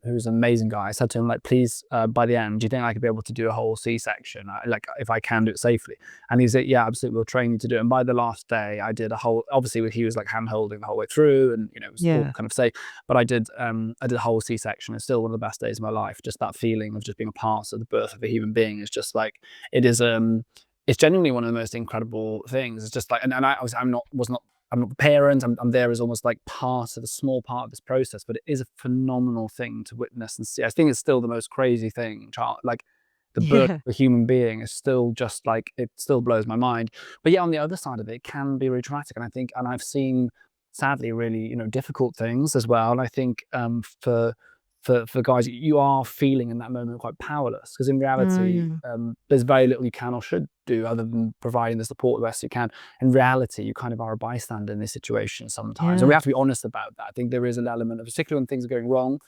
[SPEAKER 2] who's an amazing guy, I said to him, like, "Please, by the end, do you think I could be able to do a whole C-section? Like, if I can do it safely?" And he said, "Yeah, absolutely, we'll train you to do it." And by the last day, I did a whole, obviously, he was, like, hand-holding the whole way through, and, it was all
[SPEAKER 1] Yeah.
[SPEAKER 2] kind of safe. But I did a whole C-section. It's still one of the best days of my life. Just that feeling of just being a part of the birth of a human being is just like, it is, it's genuinely one of the most incredible things. It's just like, and I'm not the parent. I'm there as almost like part of a small part of this process, but it is a phenomenal thing to witness and see. I think it's still the most crazy thing. Like, the birth
[SPEAKER 1] Yeah.
[SPEAKER 2] of a human being is still just like, it still blows my mind. But yeah, on the other side of it, it can be really traumatic. And I think, and I've seen, sadly, really, difficult things as well. And I think, for guys, you are feeling in that moment quite powerless, because in reality,
[SPEAKER 1] Mm.
[SPEAKER 2] there's very little you can or should do other than providing the support the best you can. In reality, you kind of are a bystander in this situation sometimes, and we
[SPEAKER 1] Yeah.
[SPEAKER 2] have to be honest about that. I think there is an element of, particularly when things are going wrong,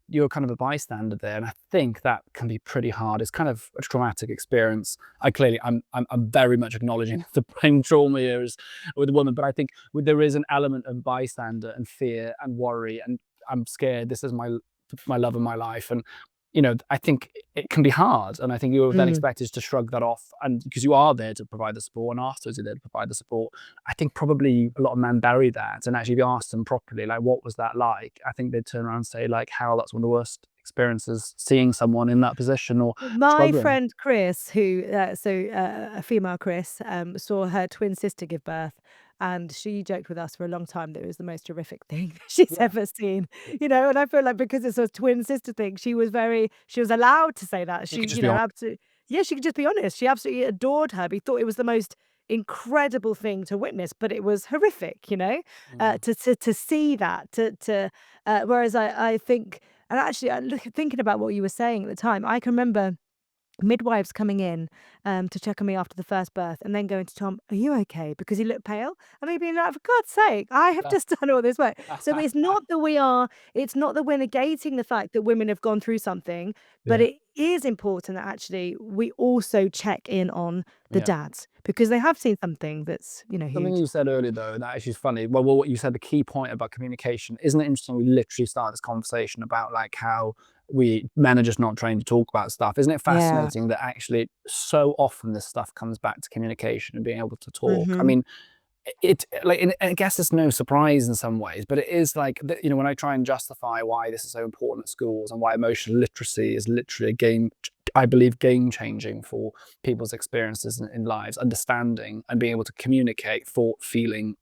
[SPEAKER 2] you're kind of a bystander there, and I think that can be pretty hard. It's kind of a traumatic experience. I'm very much acknowledging the brain trauma here is with the woman, but I think there is an element of bystander and fear and worry, and I'm scared. This is my love of my life, and I think it can be hard, and I think you're then
[SPEAKER 1] Mm.
[SPEAKER 2] expected to shrug that off, and because you are there to provide the support, and afterwards you're there to provide the support. I think probably a lot of men bury that, and actually if you ask them properly, like, what was that like? I think they'd turn around and say, like, Harold, that's one of the worst experiences, seeing someone in that position or
[SPEAKER 1] My
[SPEAKER 2] struggling.
[SPEAKER 1] friend Chris, who a female Chris, saw her twin sister give birth, and she joked with us for a long time that it was the most horrific thing she's
[SPEAKER 2] Yeah.
[SPEAKER 1] ever seen. And I feel like because it's a twin sister thing, she was allowed to say that.
[SPEAKER 2] You
[SPEAKER 1] She,
[SPEAKER 2] could just be honest.
[SPEAKER 1] absolutely, yeah, she could just be honest. She absolutely adored her, but he thought it was the most incredible thing to witness, but it was horrific,
[SPEAKER 2] Mm.
[SPEAKER 1] to see that, whereas I think, and actually, thinking about what you were saying at the time, I can remember midwives coming in to check on me after the first birth, and then going to Tom, "Are you okay?" Because he looked pale, and me being like, "For God's sake, I have just done all this work." So it's not that we're negating the fact that women have gone through something, but
[SPEAKER 2] Yeah.
[SPEAKER 1] it is important that actually we also check in on the
[SPEAKER 2] Yeah.
[SPEAKER 1] dads, because they have seen something that's
[SPEAKER 2] Something
[SPEAKER 1] huge.
[SPEAKER 2] you said earlier, though, that actually is funny. Well, what you said, the key point about communication, isn't it interesting? We literally started this conversation about like how we men are just not trained to talk about stuff. Isn't it
[SPEAKER 1] Yeah.
[SPEAKER 2] fascinating that actually so often this stuff comes back to communication and being able to talk? I
[SPEAKER 1] Mhm.
[SPEAKER 2] mean, it like, and I guess it's no surprise in some ways, but it is like when I try and justify why this is so important at schools and why emotional literacy is literally a game, I believe, game changing for people's experiences in lives, understanding and being able to communicate thought, feeling.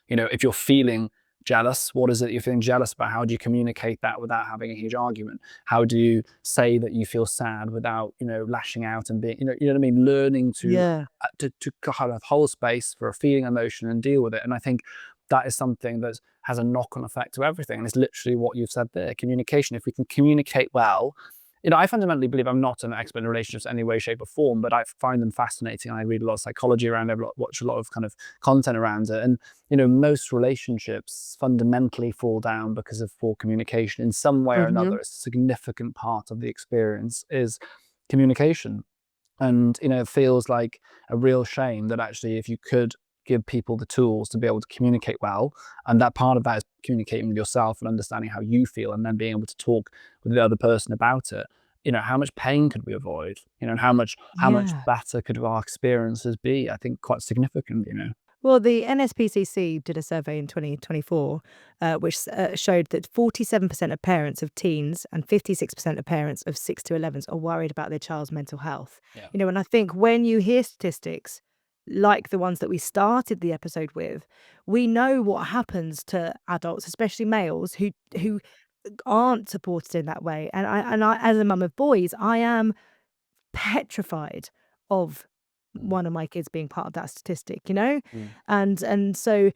[SPEAKER 2] If you're feeling jealous, what is it you're feeling jealous about? How do you communicate that without having a huge argument? How do you say that you feel sad without lashing out and being you know what I mean? Learning
[SPEAKER 1] Yeah.
[SPEAKER 2] to kind of hold space for a feeling, emotion, and deal with it. And I think that is something that has a knock-on effect to everything. And it's literally what you've said there: communication. If we can communicate well, I fundamentally believe, I'm not an expert in relationships in any way, shape, or form, but I find them fascinating. I read a lot of psychology around it, watch a lot of kind of content around it, and most relationships fundamentally fall down because of poor communication in some way or another.
[SPEAKER 1] Mhm.
[SPEAKER 2] A significant part of the experience is communication. And it feels like a real shame that actually, if you could give people the tools to be able to communicate well, and that part of that is communicating with yourself and understanding how you feel, and then being able to talk with the other person about it, how much pain could we avoid? And how much
[SPEAKER 1] Yeah.
[SPEAKER 2] better could our experiences be? I think quite significant.
[SPEAKER 1] Well, the NSPCC did a survey in 2024, which showed that 47% of parents of teens and 56% of parents of 6 to 11s are worried about their child's mental health.
[SPEAKER 2] Yeah.
[SPEAKER 1] And I think when you hear statistics like the ones that we started the episode with, we know what happens to adults, especially males, who aren't supported in that way. And I, as a mum of boys, I am petrified of
[SPEAKER 2] Mm,
[SPEAKER 1] one of my kids being part of that statistic.
[SPEAKER 2] mm,
[SPEAKER 1] And so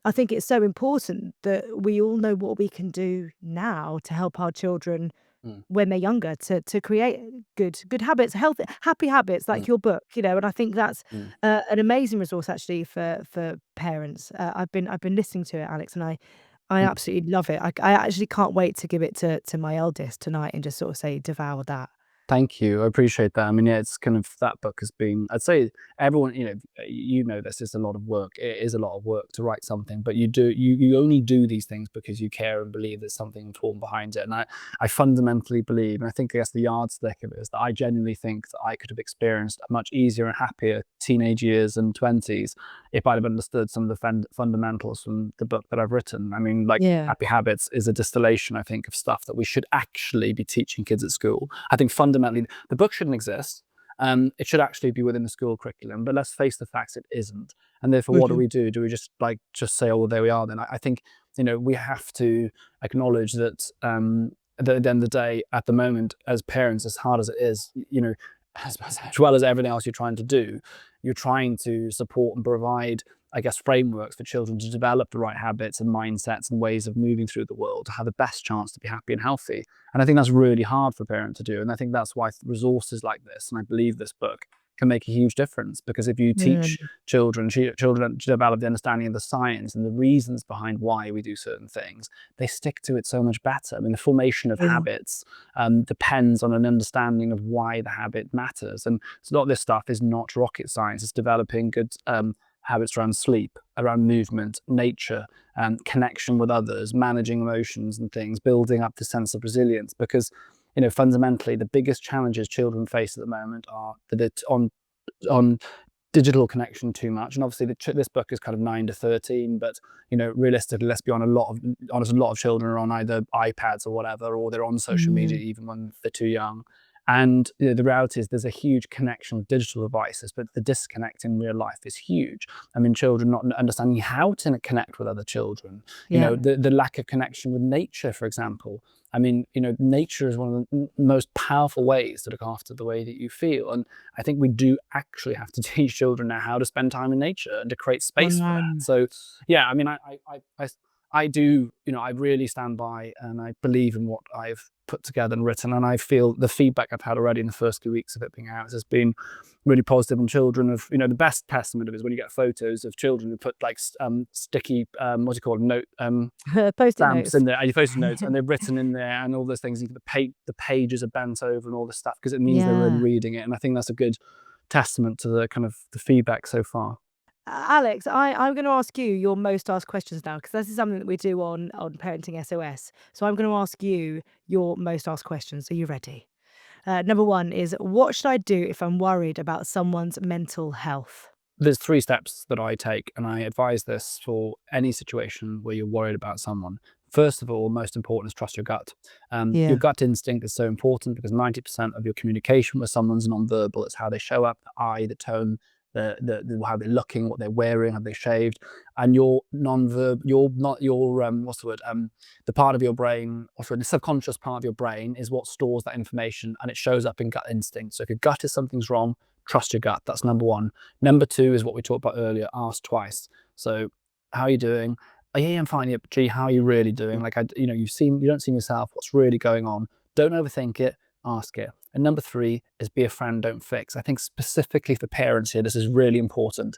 [SPEAKER 1] I think it's so important that we all know what we can do now to help our children
[SPEAKER 2] mm,
[SPEAKER 1] when they're younger, to create good habits, healthy happy habits,
[SPEAKER 2] mm,
[SPEAKER 1] like your book. And I think that's
[SPEAKER 2] mm,
[SPEAKER 1] an amazing resource actually for parents. I've been listening to it, Alex, and I
[SPEAKER 2] mm.
[SPEAKER 1] absolutely love it. I actually can't wait to give it to my eldest tonight and just sort of say devour that.
[SPEAKER 2] Thank you. I appreciate that. I mean, yeah, it's kind of, that book has been, I'd say everyone, this is a lot of work. It is a lot of work to write something, but you only do these things because you care and believe there's something important behind it. And I fundamentally believe, and I think, I guess, the yardstick of it is that I genuinely think that I could have experienced a much easier and happier teenage years and 20s if I'd have understood some of the fundamentals from the book that I've written. I mean, like,
[SPEAKER 1] Yeah.
[SPEAKER 2] Happy Habits is a distillation, I think, of stuff that we should actually be teaching kids at school. I think fundamentally the book shouldn't exist. It should actually be within the school curriculum, but let's face the facts, it isn't. And therefore, what do
[SPEAKER 1] Mhm.
[SPEAKER 2] we do? Do we just say, oh, well, there we are then? I think, we have to acknowledge that, that at the end of the day, at the moment, as parents, as hard as it is, as well as everything else you're trying to do, you're trying to support and provide I guess, frameworks for children to develop the right habits and mindsets and ways of moving through the world to have the best chance to be happy and healthy. And I think that's really hard for a parent to do. And I think that's why resources like this, and I believe this book, can make a huge difference. Because if you teach children to develop the understanding of the science and the reasons behind why we do certain things, they stick to it so much better. I mean, the formation of habits depends on an understanding of why the habit matters. And so a lot of this stuff is not rocket science. It's developing good habits around sleep, around movement, nature, connection with others, managing emotions and things, building up the sense of resilience. Because, you know, fundamentally, the biggest challenges children face at the moment are that it's on digital connection too much. And obviously, this book is kind of 9 to 13, but, you know, realistically, let's be honest, a lot of children are on either iPads or whatever, or they're on social media even when they're too young. And you know, the reality is there's a huge connection with digital devices, but the disconnect in real life is huge. I mean, children not understanding how to connect with other children, you know, the lack of connection with nature, for example. I mean, you know, nature is one of the most powerful ways to look after the way that you feel. And I think we do actually have to teach children now how to spend time in nature and to create space for that. So, yeah, I mean, I do, you know, I really stand by and I believe in what I've put together and written. And I feel the feedback I've had already in the first few weeks of it being out has been really positive. And children have, you know, the best testament of it is when you get photos of children who put like sticky, what do you call them,
[SPEAKER 1] Post-it
[SPEAKER 2] stamps
[SPEAKER 1] notes.
[SPEAKER 2] in there, and you post-it notes, and they've written in there, and all those things. The pages are bent over and all this stuff because it means they're really reading it. And I think that's a good testament to the kind of the feedback so far.
[SPEAKER 1] Alex, I'm going to ask you your most asked questions now, because this is something that we do on Parenting SOS. So I'm going to ask you your most asked questions. Are you ready? Number one is, what should I do if I'm worried about someone's mental health?
[SPEAKER 2] There's 3 steps that I take, and I advise this for any situation where you're worried about someone. First of all, most important is trust your gut. Your gut instinct is so important because 90% of your communication with someone's non-verbal. It's how they show up, the eye, the tone, how they're looking, what they're wearing, have they shaved, and your what's the word? The part of your brain, or sorry, the subconscious part of your brain is what stores that information, and it shows up in gut instinct. So if your gut is something's wrong, trust your gut. That's number one. Number two is what we talked about earlier. Ask twice. So, how are you doing? Oh, yeah, I'm fine. Yeah, but gee, how are you really doing? Like, you don't see yourself. What's really going on? Don't overthink it. Ask it. And number 3 is be a friend, don't fix. I think specifically for parents here, this is really important.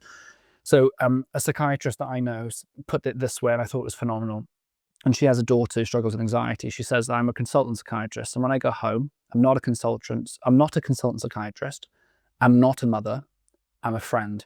[SPEAKER 2] So a psychiatrist that I know put it this way, and I thought it was phenomenal. And she has a daughter who struggles with anxiety. She says that I'm a consultant psychiatrist, and when I go home, I'm not a consultant psychiatrist. I'm not a mother. I'm a friend.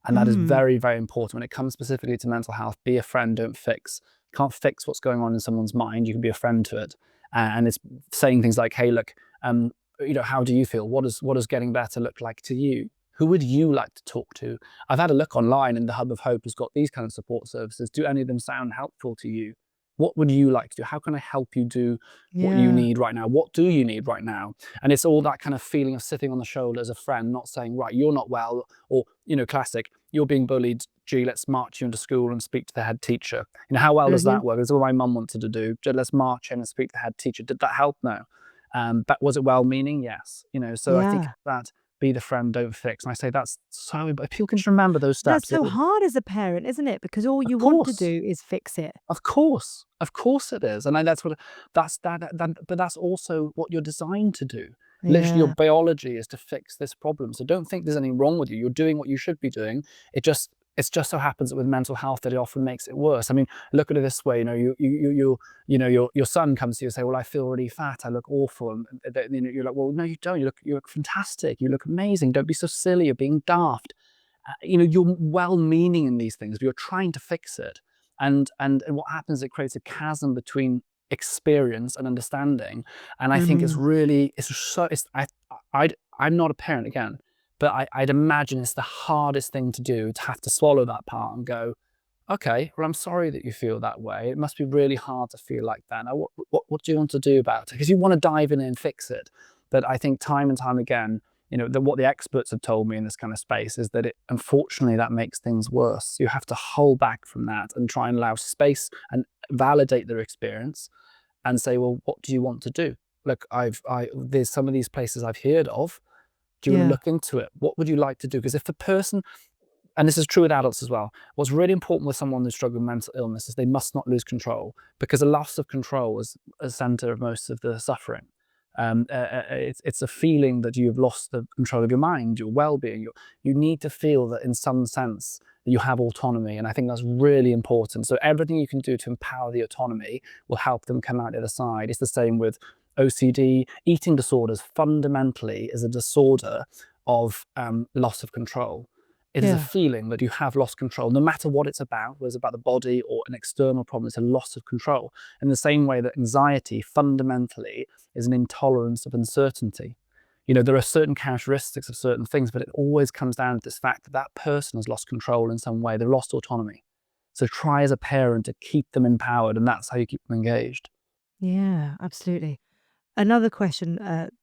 [SPEAKER 2] And that is very, very important. When it comes specifically to mental health, be a friend, don't fix. You can't fix what's going on in someone's mind. You can be a friend to it. And it's saying things like, hey, look, how do you feel? What does getting better look like to you? Who would you like to talk to? I've had a look online, and the Hub of Hope has got these kind of support services. Do any of them sound helpful to you? What would you like to do? How can I help you do what you need right now? What do you need right now? And it's all that kind of feeling of sitting on the shoulder as a friend, not saying, right, you're not well, or, classic, you're being bullied. Gee, let's march you into school and speak to the head teacher. How well does that work? It's what my mum wanted to do. Let's march in and speak to the head teacher. Did that help? No. But was it well-meaning? Yes. So I think that be the friend, don't fix. And I say that's so, if people can just remember those steps.
[SPEAKER 1] That's so hard as a parent, isn't it? Because all you want to do is fix it.
[SPEAKER 2] Of course it is. And but that's also what you're designed to do. Literally, your biology is to fix this problem. So don't think there's anything wrong with you. You're doing what you should be doing. It just so happens that with mental health that it often makes it worse. I mean, look at it this way. Your son comes to you and say, well, I feel really fat. I look awful. And you're like, well, no, you don't. You look fantastic. You look amazing. Don't be so silly. You're being daft. You're well-meaning in these things, but you're trying to fix it. And what happens is it creates a chasm between experience and understanding. And I think I'm not a parent again, but I'd imagine it's the hardest thing to do, to have to swallow that part and go, okay, well, I'm sorry that you feel that way. It must be really hard to feel like that. Now, what do you want to do about it? Because you want to dive in and fix it. But I think time and time again, what the experts have told me in this kind of space is that unfortunately, that makes things worse. You have to hold back from that and try and allow space and validate their experience and say, well, what do you want to do? Look, there's some of these places I've heard of. Do you want to look into it? What would you like to do? Because if the person, and this is true with adults as well, what's really important with someone who's struggling with mental illness is they must not lose control, because a loss of control is a center of most of the suffering. It's a feeling that you've lost the control of your mind, your well-being. You need to feel that in some sense that you have autonomy, and I think that's really important. So everything you can do to empower the autonomy will help them come out the other side. It's the same with OCD. Eating disorders fundamentally is a disorder of loss of control. It is a
[SPEAKER 1] Yeah.
[SPEAKER 2] feeling that you have lost control, no matter what it's about, whether it's about the body or an external problem. It's a loss of control. In the same way that anxiety fundamentally is an intolerance of uncertainty. There are certain characteristics of certain things, but it always comes down to this fact that that person has lost control in some way. They've lost autonomy. So try as a parent to keep them empowered, and that's how you keep them engaged.
[SPEAKER 1] Yeah, absolutely. Another question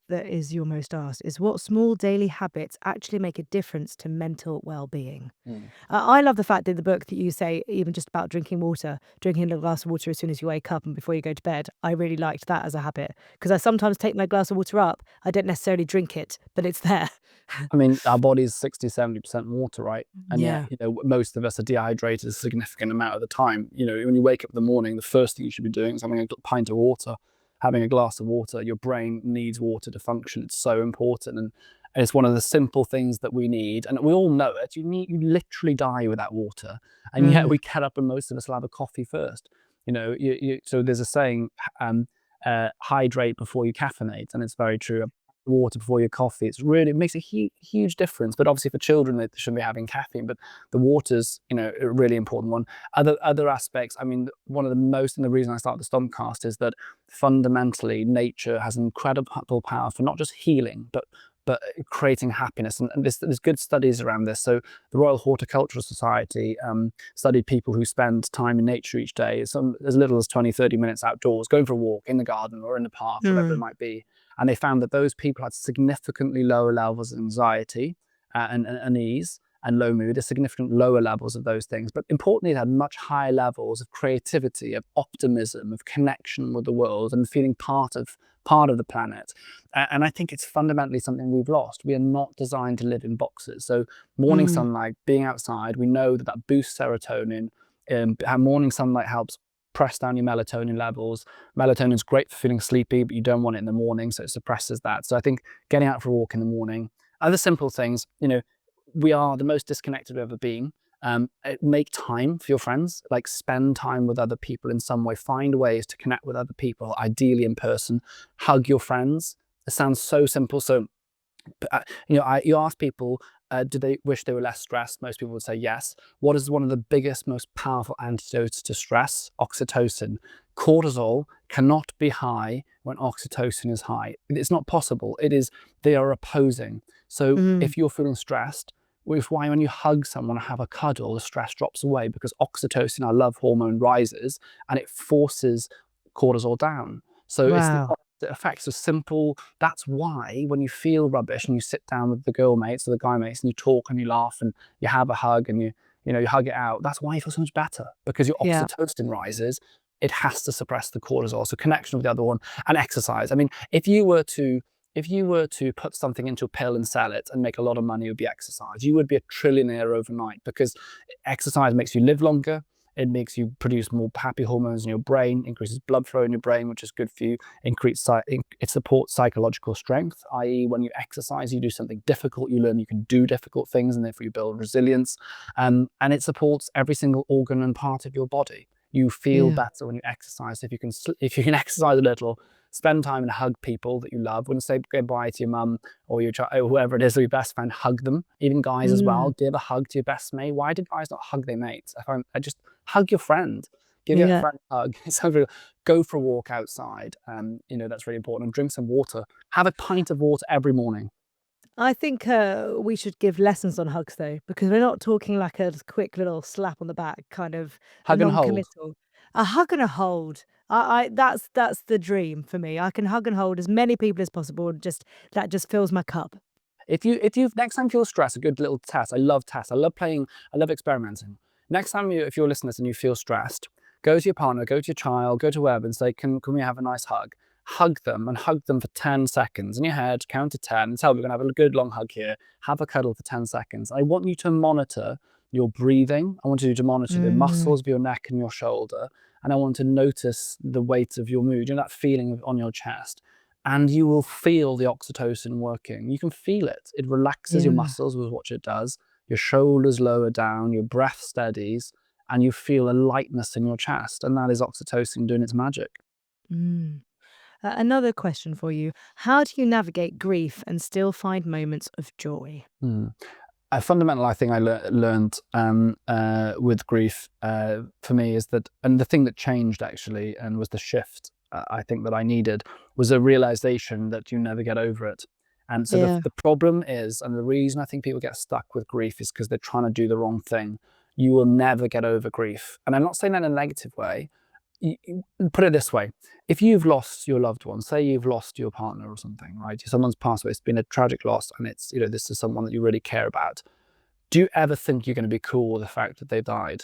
[SPEAKER 1] that is your most asked is, what small daily habits actually make a difference to mental well-being?
[SPEAKER 2] Mm.
[SPEAKER 1] I love the fact in the book that you say even just about drinking water, drinking a glass of water as soon as you wake up and before you go to bed. I really liked that as a habit, because I sometimes take my glass of water up. I don't necessarily drink it, but it's there.
[SPEAKER 2] I mean, our body's 60-70% water, right? And yet,
[SPEAKER 1] Yeah.
[SPEAKER 2] most of us are dehydrated a significant amount of the time. When you wake up in the morning, the first thing you should be doing is having a pint of water, having a glass of water. Your brain needs water to function. It's so important. And it's one of the simple things that we need. And we all know it. You literally die without water. And yet
[SPEAKER 1] Mm.
[SPEAKER 2] we get up and most of us will have a coffee first. So there's a saying, hydrate before you caffeinate. And it's very true. Water before your coffee. It makes a huge difference. But obviously for children, they shouldn't be having caffeine, but the water's, a really important one. Other aspects, I mean, one of the most, and the reason I started the Stompcast is that fundamentally nature has incredible power for not just healing, but creating happiness. And there's good studies around this. So the Royal Horticultural Society studied people who spend time in nature each day, as little as 20-30 minutes outdoors, going for a walk in the garden or in the park, whatever it
[SPEAKER 1] Mm.
[SPEAKER 2] might be. And they found that those people had significantly lower levels of anxiety and unease and low mood, significant lower levels of those things. But importantly, they had much higher levels of creativity, of optimism, of connection with the world, and feeling part of the planet. And I think it's fundamentally something we've lost. We are not designed to live in boxes. So morning
[SPEAKER 1] Mm.
[SPEAKER 2] sunlight, being outside, we know that boosts serotonin. How morning sunlight helps press down your melatonin levels. Melatonin is great for feeling sleepy, but you don't want it in the morning, so it suppresses that. So I think getting out for a walk in the morning, other simple things, we are the most disconnected we've ever been. Make time for your friends, like spend time with other people in some way, find ways to connect with other people, ideally in person, hug your friends. It sounds so simple. So, you ask people, do they wish they were less stressed? Most people would say yes. What is one of the biggest, most powerful antidotes to stress? Oxytocin. Cortisol cannot be high when oxytocin is high. It's not possible. They are opposing. So
[SPEAKER 1] Mm.
[SPEAKER 2] if you're feeling stressed, which is why when you hug someone or have a cuddle, the stress drops away, because oxytocin, our love hormone, rises and it forces cortisol down. So it's the
[SPEAKER 1] Wow.
[SPEAKER 2] opposite effect. So simple. That's why when you feel rubbish and you sit down with the girl mates or the guy mates and you talk and you laugh and you have a hug and you hug it out, that's why you feel so much better, because your
[SPEAKER 1] Yeah.
[SPEAKER 2] oxytocin rises. It has to suppress the cortisol. So connection with the other one, and exercise. I mean, if you were to put something into a pill and sell it and make a lot of money, it would be exercise. You would be a trillionaire overnight, because exercise makes you live longer. It makes you produce more happy hormones in your brain, increases blood flow in your brain, which is good for you. It supports psychological strength, i.e. when you exercise, you do something difficult, you learn you can do difficult things, and therefore you build resilience. And it supports every single organ and part of your body. You feel
[SPEAKER 1] Yeah.
[SPEAKER 2] better when you exercise. If you can exercise a little, spend time and hug people that you love. When say goodbye to your mum or your child, or whoever it is, or your best friend, hug them. Even guys as well.
[SPEAKER 1] Mm.
[SPEAKER 2] Give a hug to your best mate. Why did guys not hug their mates? I just hug your friend. Give your
[SPEAKER 1] Yeah.
[SPEAKER 2] friend a hug. Go for a walk outside. That's really important. And drink some water. Have a pint of water every morning.
[SPEAKER 1] I think we should give lessons on hugs though, because we're not talking like a quick little slap on the back, kind of a
[SPEAKER 2] Hug and hold.
[SPEAKER 1] non-committal. A hug and a hold. That's the dream for me. I can hug and hold as many people as possible, and that just fills my cup.
[SPEAKER 2] If you next time feel stressed, a good little test. I love tests. I love playing. I love experimenting. Next time if you're listening to this and you feel stressed, go to your partner, go to your child, go to wherever and say, can we have a nice hug? Hug them, and hug them for 10 seconds in your head, count to 10, and tell them we're going to have a good long hug here. Have a cuddle for 10 seconds. I want you to monitor your breathing. I want you to monitor the
[SPEAKER 1] Mm.
[SPEAKER 2] muscles of your neck and your shoulder. And I want to notice the weight of your mood, that feeling on your chest. And you will feel the oxytocin working. You can feel it. It relaxes your
[SPEAKER 1] Yeah.
[SPEAKER 2] muscles with what it does. Your shoulders lower down, your breath steadies, and you feel a lightness in your chest. And that is oxytocin doing its magic.
[SPEAKER 1] Mm. Another question for you. How do you navigate grief and still find moments of joy?
[SPEAKER 2] Hmm. A fundamental thing I learned with grief for me is that, and the thing that changed actually, and was the shift I think that I needed, was a realization that you never get over it. And so
[SPEAKER 1] Yeah.
[SPEAKER 2] the problem is, and the reason I think people get stuck with grief is because they're trying to do the wrong thing. You will never get over grief. And I'm not saying that in a negative way. Put it this way: if you've lost your loved one, say you've lost your partner or something, right? Someone's passed away, it's been a tragic loss, and it's, this is someone that you really care about. Do you ever think you're going to be cool with the fact that they've died?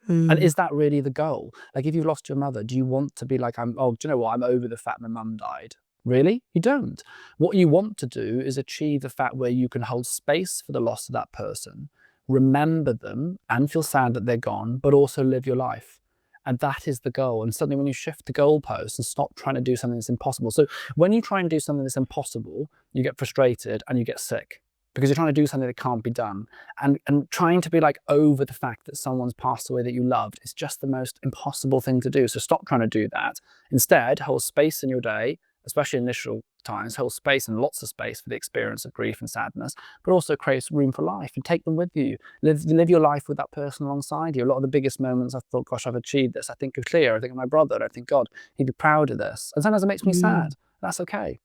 [SPEAKER 2] And
[SPEAKER 1] Mm.
[SPEAKER 2] is that really the goal? Like, if you've lost your mother, do you want to be like, do you know what? I'm over the fact my mum died. Really? You don't. What you want to do is achieve the fact where you can hold space for the loss of that person, remember them and feel sad that they're gone, but also live your life. And that is the goal. And suddenly when you shift the goalposts and stop trying to do something that's impossible. So when you try and do something that's impossible, you get frustrated and you get sick because you're trying to do something that can't be done. And trying to be like over the fact that someone's passed away that you loved is just the most impossible thing to do. So stop trying to do that. Instead, hold space in your day, especially initial times, hold space and lots of space for the experience of grief and sadness, but also create room for life and take them with you. Live your life with that person alongside you. A lot of the biggest moments I thought, gosh, I've achieved this. I think of Cleo, I think of my brother, and I think, God, he'd be proud of this. And sometimes it makes me
[SPEAKER 1] Mm.
[SPEAKER 2] sad. That's okay.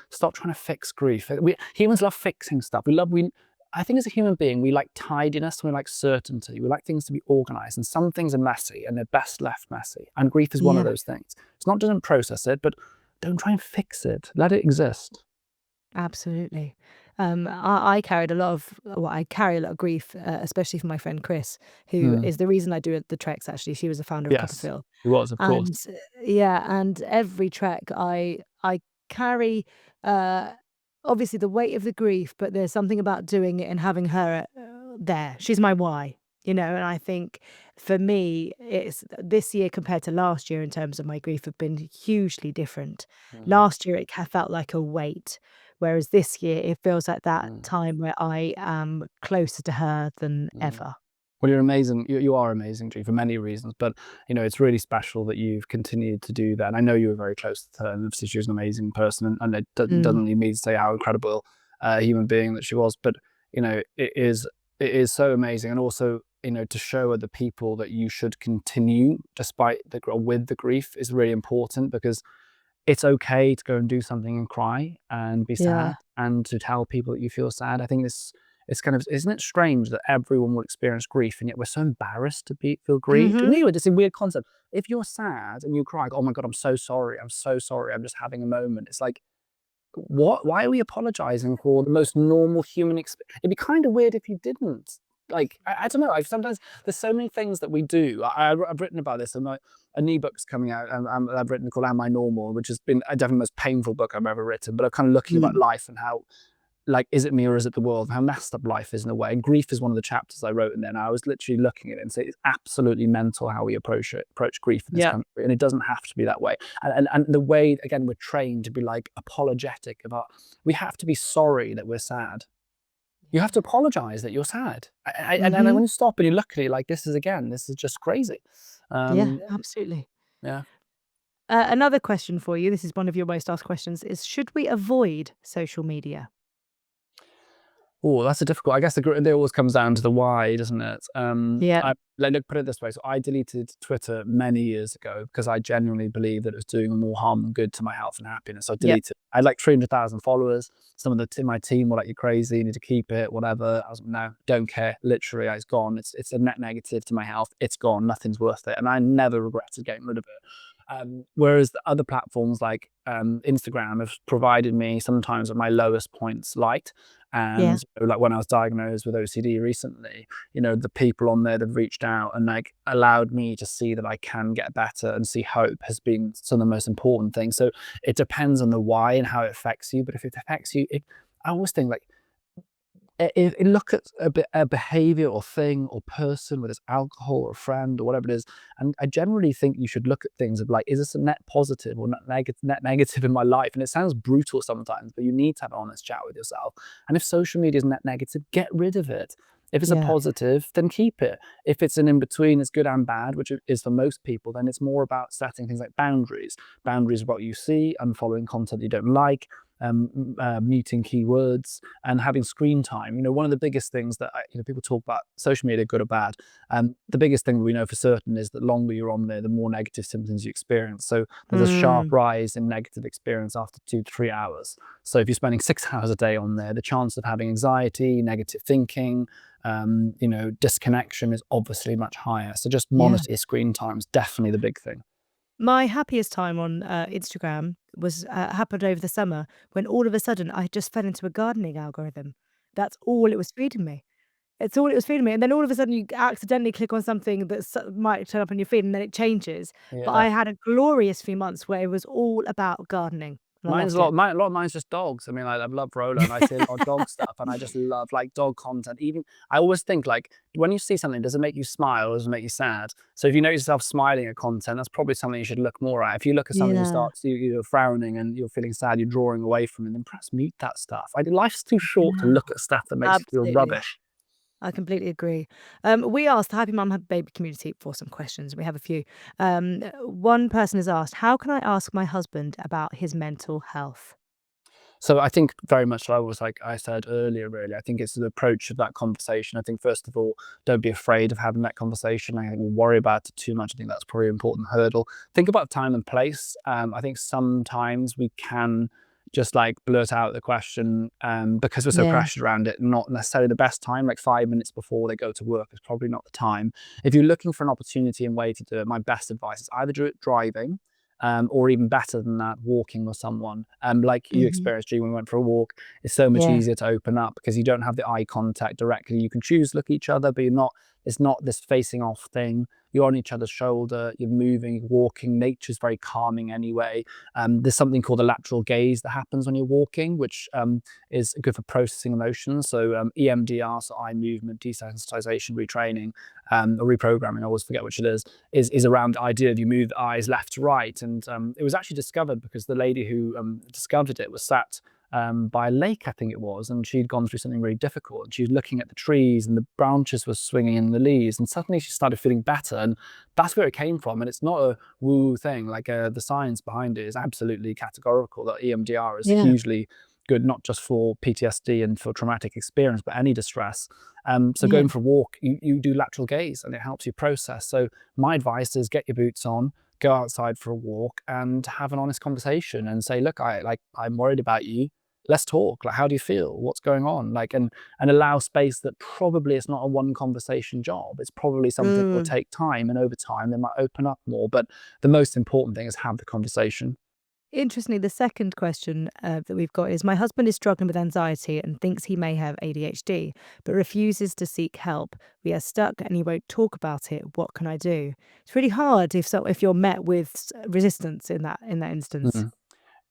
[SPEAKER 2] Stop trying to fix grief. Humans love fixing stuff. I think as a human being, we like tidiness, we like certainty, we like things to be organized, and some things are messy and they're best left messy. And grief is one of
[SPEAKER 1] Yeah.
[SPEAKER 2] those things. It's not don't process it, but don't try and fix it. Let it exist.
[SPEAKER 1] Absolutely. I carried a lot of, well, I carry a lot of grief, especially for my friend Chris, who
[SPEAKER 2] Mm.
[SPEAKER 1] is the reason I do the treks. Actually, she was the founder of
[SPEAKER 2] Yes,
[SPEAKER 1] Copperfield,
[SPEAKER 2] it was, of course.
[SPEAKER 1] and yeah, and every trek I carry, uh, obviously the weight of the grief, but there's something about doing it and having her there. She's my why, and I think for me, it's this year compared to last year in terms of my grief have been hugely different.
[SPEAKER 2] Mm,
[SPEAKER 1] Last year it felt like a weight. Whereas this year, it feels like that
[SPEAKER 2] mm,
[SPEAKER 1] time where I am closer to her than
[SPEAKER 2] mm.
[SPEAKER 1] ever.
[SPEAKER 2] Well, you're amazing. You are amazing, G, for many reasons. But it's really special that you've continued to do that. And I know you were very close to her, and obviously she was an amazing person. And it
[SPEAKER 1] Mm.
[SPEAKER 2] doesn't need me to say how incredible a human being that she was. But it is so amazing, and also to show other people that you should continue despite with the grief is really important, because it's okay to go and do something and cry and be sad
[SPEAKER 1] Yeah.
[SPEAKER 2] and to tell people that you feel sad. I think this it's kind of, isn't it strange that everyone will experience grief and yet we're so embarrassed to feel grieved? And
[SPEAKER 1] Mhm.
[SPEAKER 2] anyway, it's a weird concept. If you're sad and you cry, oh my God, I'm so sorry. I'm so sorry. I'm just having a moment. It's like, what? Why are we apologizing for the most normal human experience? It'd be kind of weird if you didn't. Like, I don't know. Sometimes there's so many things that we do. I've written about this, and a new book's coming out, and I've written called "Am I Normal," which has been definitely the most painful book I've ever written. But I'm kind of looking about
[SPEAKER 1] Mm.
[SPEAKER 2] life and how, like, is it me or is it the world? How messed up life is in a way. And grief is one of the chapters I wrote in there. And I was literally looking at it and saying it's absolutely mental how we approach grief in this
[SPEAKER 1] Yeah.
[SPEAKER 2] country. And it doesn't have to be that way. And the way, again, we're trained to be like apologetic about, we have to be sorry that we're sad. You have to apologize that you're sad. And then when
[SPEAKER 1] Mhm.
[SPEAKER 2] you stop and you look at it like, this is just crazy.
[SPEAKER 1] Yeah,
[SPEAKER 2] Um,
[SPEAKER 1] absolutely.
[SPEAKER 2] yeah.
[SPEAKER 1] Another question for you, this is one of your most asked questions, is should we avoid social media?
[SPEAKER 2] Oh, that's a difficult. I guess it always comes down to the why, doesn't it?
[SPEAKER 1] Yeah.
[SPEAKER 2] Put it this way. So I deleted Twitter many years ago because I genuinely believed that it was doing more harm than good to my health and happiness. So I
[SPEAKER 1] Yep.
[SPEAKER 2] deleted. I had like 300,000 followers. Some of my team were like, "You're crazy. You need to keep it. Whatever." I was like, no, don't care. Literally, it's gone. It's a net negative to my health. It's gone. Nothing's worth it, and I never regretted getting rid of it. Whereas the other platforms like Instagram have provided me sometimes at my lowest points light.
[SPEAKER 1] Yeah.
[SPEAKER 2] And like when I was diagnosed with OCD recently, the people on there that have reached out and like allowed me to see that I can get better and see hope has been some of the most important things. So it depends on the why and how it affects you. But if it affects you, I always think like look at a behavior or thing or person, whether it's alcohol or a friend or whatever it is. And I generally think you should look at things of like, is this a net positive or net negative in my life? And it sounds brutal sometimes, but you need to have an honest chat with yourself. And if social media is net negative, get rid of it. If it's a
[SPEAKER 1] Yeah.
[SPEAKER 2] positive, then keep it. If it's an in-between, it's good and bad, which it is for most people, then it's more about setting things like boundaries. Boundaries of what you see, unfollowing content you don't like, muting keywords, and having screen time. One of the biggest things that people talk about social media, good or bad. The biggest thing we know for certain is that the longer you're on there, the more negative symptoms you experience. So there's a sharp rise in negative experience after 2 to 3 hours. So if you're spending 6 hours a day on there, the chance of having anxiety, negative thinking, disconnection is obviously much higher. So just
[SPEAKER 1] Yeah.
[SPEAKER 2] monitor your screen time is definitely the big thing.
[SPEAKER 1] My happiest time on Instagram was happened over the summer when all of a sudden I just fell into a gardening algorithm. That's all it was feeding me. It's all it was feeding me, and then all of a sudden you accidentally click on something that might turn up on your feed, and then it changes. But
[SPEAKER 2] Yeah.
[SPEAKER 1] I had a glorious few months where it was all about gardening, and I
[SPEAKER 2] Mine's
[SPEAKER 1] loved
[SPEAKER 2] a lot.
[SPEAKER 1] it.
[SPEAKER 2] A lot of mine's just dogs. I mean, I love Roller, and I see a lot of dog stuff, and I just love like dog content. Even I always think like when you see something, does it make you smile or does it make you sad? So if you notice yourself smiling at content, that's probably something you should look more at. If you look at something you
[SPEAKER 1] Yeah,
[SPEAKER 2] start you're frowning and you're feeling sad, you're drawing away from it, then perhaps mute that stuff. Life's too short to
[SPEAKER 1] yeah,
[SPEAKER 2] look at stuff that makes you feel
[SPEAKER 1] absolutely.
[SPEAKER 2] rubbish.
[SPEAKER 1] I completely agree. We asked the Happy Mum Happy Baby community for some questions. We have a few. One person has asked, "How can I ask my husband about his mental health?"
[SPEAKER 2] So I think very much like I said earlier, really, I think it's the approach of that conversation. I think first of all, don't be afraid of having that conversation. I think we'll worry about it too much. I think that's probably an important hurdle. Think about time and place. I think sometimes we can just like blurt out the question because we're so
[SPEAKER 1] Yeah.
[SPEAKER 2] pressured around it, not necessarily the best time, like 5 minutes before they go to work is probably not the time. If you're looking for an opportunity and way to do it, my best advice is either do it driving, or even better than that, walking with someone. Like you
[SPEAKER 1] Mhm.
[SPEAKER 2] experienced, G, when we went for a walk, it's so much
[SPEAKER 1] Yeah.
[SPEAKER 2] easier to open up because you don't have the eye contact directly. You can choose to look at each other, but it's not this facing off thing. You're on each other's shoulder, you're moving, you're walking. Nature's very calming anyway. There's something called a lateral gaze that happens when you're walking, which is good for processing emotions. So EMDR, so eye movement, desensitization, retraining, or reprogramming, I always forget which it is around the idea of you move the eyes left to right. And it was actually discovered because the lady who discovered it was sat by a lake, I think it was, and she'd gone through something really difficult. And she was looking at the trees and the branches were swinging in the leaves, and suddenly she started feeling better. And that's where it came from. And it's not a woo thing. Like the science behind it is absolutely categorical that EMDR is
[SPEAKER 1] Yeah.
[SPEAKER 2] hugely good, not just for PTSD and for traumatic experience, but any distress. So
[SPEAKER 1] Yeah.
[SPEAKER 2] going for a walk, you do lateral gaze and it helps you process. So my advice is get your boots on, go outside for a walk and have an honest conversation and say, look, I'm worried about you. Let's talk. Like, how do you feel? What's going on? Like, and allow space that probably it's not a one conversation job. It's probably something that will
[SPEAKER 1] Mm.
[SPEAKER 2] take time, and over time they might open up more. But the most important thing is have the conversation.
[SPEAKER 1] Interestingly, the second question that we've got is, my husband is struggling with anxiety and thinks he may have ADHD, but refuses to seek help. We are stuck and he won't talk about it. What can I do? It's really hard if you're met with resistance in that instance.
[SPEAKER 2] Mm.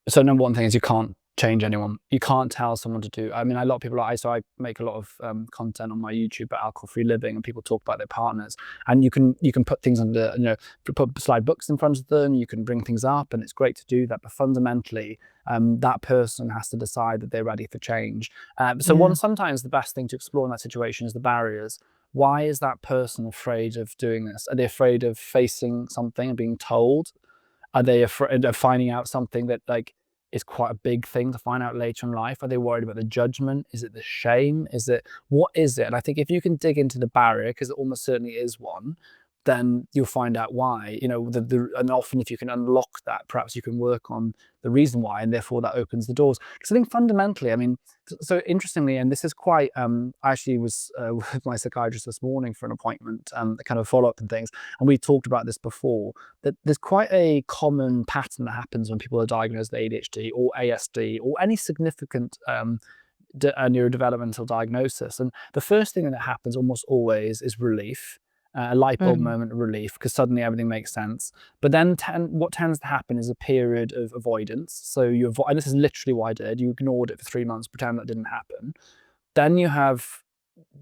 [SPEAKER 2] So number one thing is you can't change anyone. You can't tell someone to do. I mean, a lot of people. I make a lot of content on my YouTube about alcohol-free living, and people talk about their partners. And you can put things under, put slide books in front of them. You can bring things up, and it's great to do that. But fundamentally, that person has to decide that they're ready for change.
[SPEAKER 1] Yeah.
[SPEAKER 2] Sometimes the best thing to explore in that situation is the barriers. Why is that person afraid of doing this? Are they afraid of facing something and being told? Are they afraid of finding out something that like is quite a big thing to find out later in life? Are they worried about the judgment? Is it the shame? What is it? And I think if you can dig into the barrier, because it almost certainly is one, then you'll find out why. And often if you can unlock that, perhaps you can work on the reason why, and therefore that opens the doors. Because I think fundamentally, I mean, so interestingly, and this is quite, I actually was with my psychiatrist this morning for an appointment, kind of follow up and things, and we talked about this before, that there's quite a common pattern that happens when people are diagnosed with ADHD or ASD or any significant neurodevelopmental diagnosis. And the first thing that happens almost always is relief, a light bulb
[SPEAKER 1] Mm.
[SPEAKER 2] moment of relief, because suddenly everything makes sense. But then what tends to happen is a period of avoidance. So and this is literally what I did. You ignored it for 3 months, pretend that didn't happen. then you have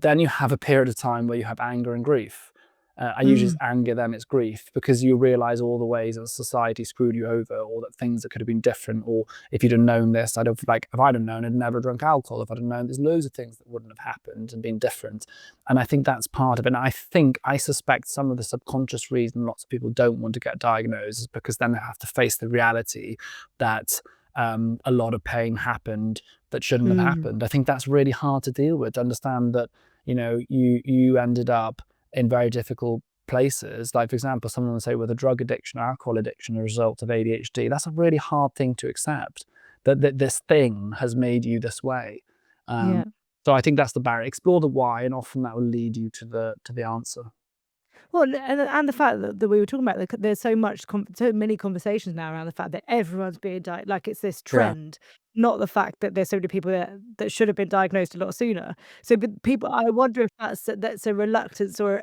[SPEAKER 2] a period of time where you have anger and grief. And usually it's anger, then it's grief, because you realize all the ways that society screwed you over, or that things that could have been different, or if you'd have known this, I'd have, like, if I'd have known, I'd never drunk alcohol. If I'd have known, there's loads of things that wouldn't have happened and been different. And I think that's part of it. And I suspect some of the subconscious reason lots of people don't want to get diagnosed is because then they have to face the reality that a lot of pain happened that shouldn't have happened. I think that's really hard to deal with, to understand that, you ended up in very difficult places. Like, for example, someone would say with a drug addiction or alcohol addiction as a result of ADHD, that's a really hard thing to accept, that this thing has made you this way.
[SPEAKER 1] Yeah.
[SPEAKER 2] So I think that's the barrier. Explore the why, and often that will lead you to the answer.
[SPEAKER 1] Well, and the fact that we were talking about, there's so many conversations now around the fact that everyone's being like it's this
[SPEAKER 2] Yeah.
[SPEAKER 1] trend, not the fact that there's so many people that should have been diagnosed a lot sooner. So, but people, I wonder if that's a reluctance, or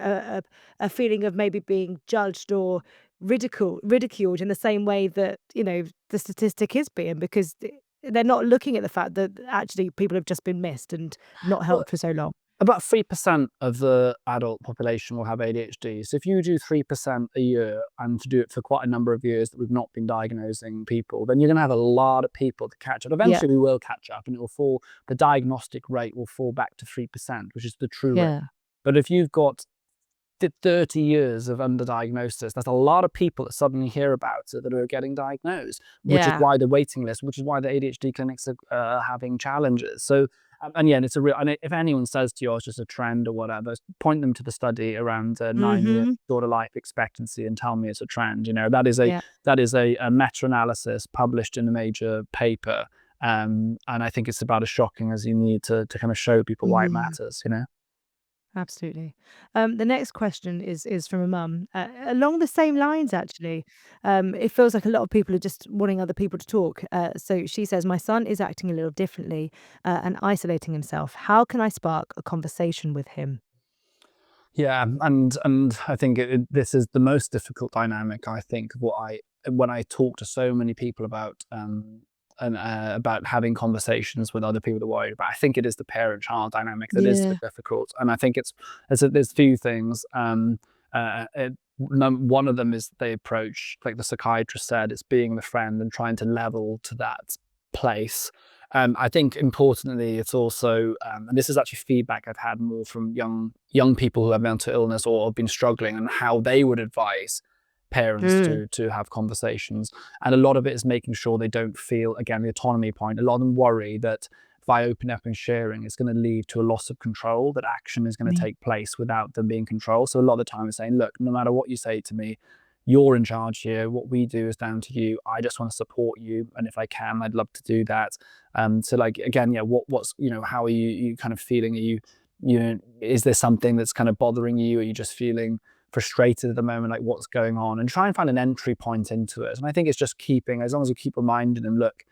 [SPEAKER 1] a feeling of maybe being judged or ridiculed in the same way that the statistic is being, because they're not looking at the fact that actually people have just been missed and not
[SPEAKER 2] Well,
[SPEAKER 1] helped for so long.
[SPEAKER 2] about 3% of the adult population will have ADHD. So if you do 3% a year, and to do it for quite a number of years that we've not been diagnosing people, then you're going to have a lot of people to catch up.
[SPEAKER 1] Yeah,
[SPEAKER 2] Eventually we will catch up, and it will fall, the diagnostic rate will fall back to 3%, which is the true rate.
[SPEAKER 1] yeah,
[SPEAKER 2] But if you've got 30 years of underdiagnosis, that's a lot of people that suddenly hear about it that are getting diagnosed, which is
[SPEAKER 1] yeah,
[SPEAKER 2] why the waiting list, which is why the ADHD clinics are having challenges. So, and yeah, and it's a real, and if anyone says to you, oh, it's just a trend or whatever, point them to the study around 9 year
[SPEAKER 1] mhm,
[SPEAKER 2] sort of life expectancy and tell me it's a trend.
[SPEAKER 1] yeah,
[SPEAKER 2] That is a meta-analysis published in a major paper. And I think it's about as shocking as you need to kind of show people why it
[SPEAKER 1] mm.
[SPEAKER 2] matters.
[SPEAKER 1] Absolutely. The next question is from a mum, along the same lines, actually. It feels like a lot of people are just wanting other people to talk. So she says, "My son is acting a little differently and isolating himself. How can I spark a conversation with him?"
[SPEAKER 2] Yeah, and I think this is the most difficult dynamic. I think when I talk to so many people about and about having conversations with other people they're worried about, I think it is the parent-child dynamic that is the
[SPEAKER 1] Yeah.
[SPEAKER 2] difficult. And I think there's few things. One of them is the approach, like the psychiatrist said, it's being the friend and trying to level to that place. I think importantly, it's also, and this is actually feedback I've had more from young people who have mental illness or have been struggling, and how they would advise parents
[SPEAKER 1] Mm.
[SPEAKER 2] to have conversations. And a lot of it is making sure they don't feel, again, the autonomy point. A lot of them worry that if I open up and sharing, it's going to lead to a loss of control, that action is going to
[SPEAKER 1] Me.
[SPEAKER 2] take place without them being controlled. So a lot of the time, it's saying, look, no matter what you say to me, you're in charge here. What we do is down to you. I just want to support you, and if I can, I'd love to do that. So, like, again, yeah, what's how are you kind of feeling? Are is there something that's kind of bothering you? Are you just feeling frustrated at the moment? Like, what's going on? And try and find an entry point into it. And I think it's just keeping, as long as you keep reminding them, look,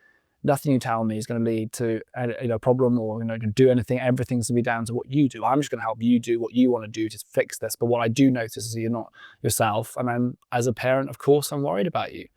[SPEAKER 2] nothing you tell me is going to lead to a problem, or do anything. Everything's going to be down to what you do. I'm just going to help you do what you want to do to fix this. But what I do notice is you're not yourself, and then as a parent, of course, I'm worried about you.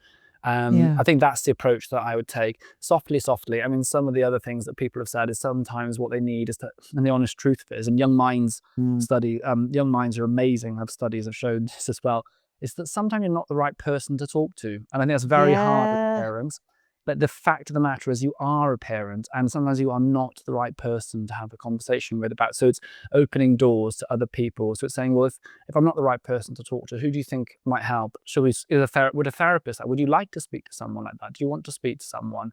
[SPEAKER 1] Yeah.
[SPEAKER 2] I think that's the approach that I would take. Softly. I mean, some of the other things that people have said is sometimes what they need is to, and the honest truth of it is, and young minds are amazing. Have studies have shown this as well. Is that sometimes you're not the right person to talk to, and I think that's very hard with
[SPEAKER 1] Yeah.
[SPEAKER 2] parents. But the fact of the matter is, you are a parent, and sometimes you are not the right person to have a conversation with about. So it's opening doors to other people. So it's saying, well, if I'm not the right person to talk to, who do you think might help? Would a therapist, would you like to speak to someone like that? Do you want to speak to someone?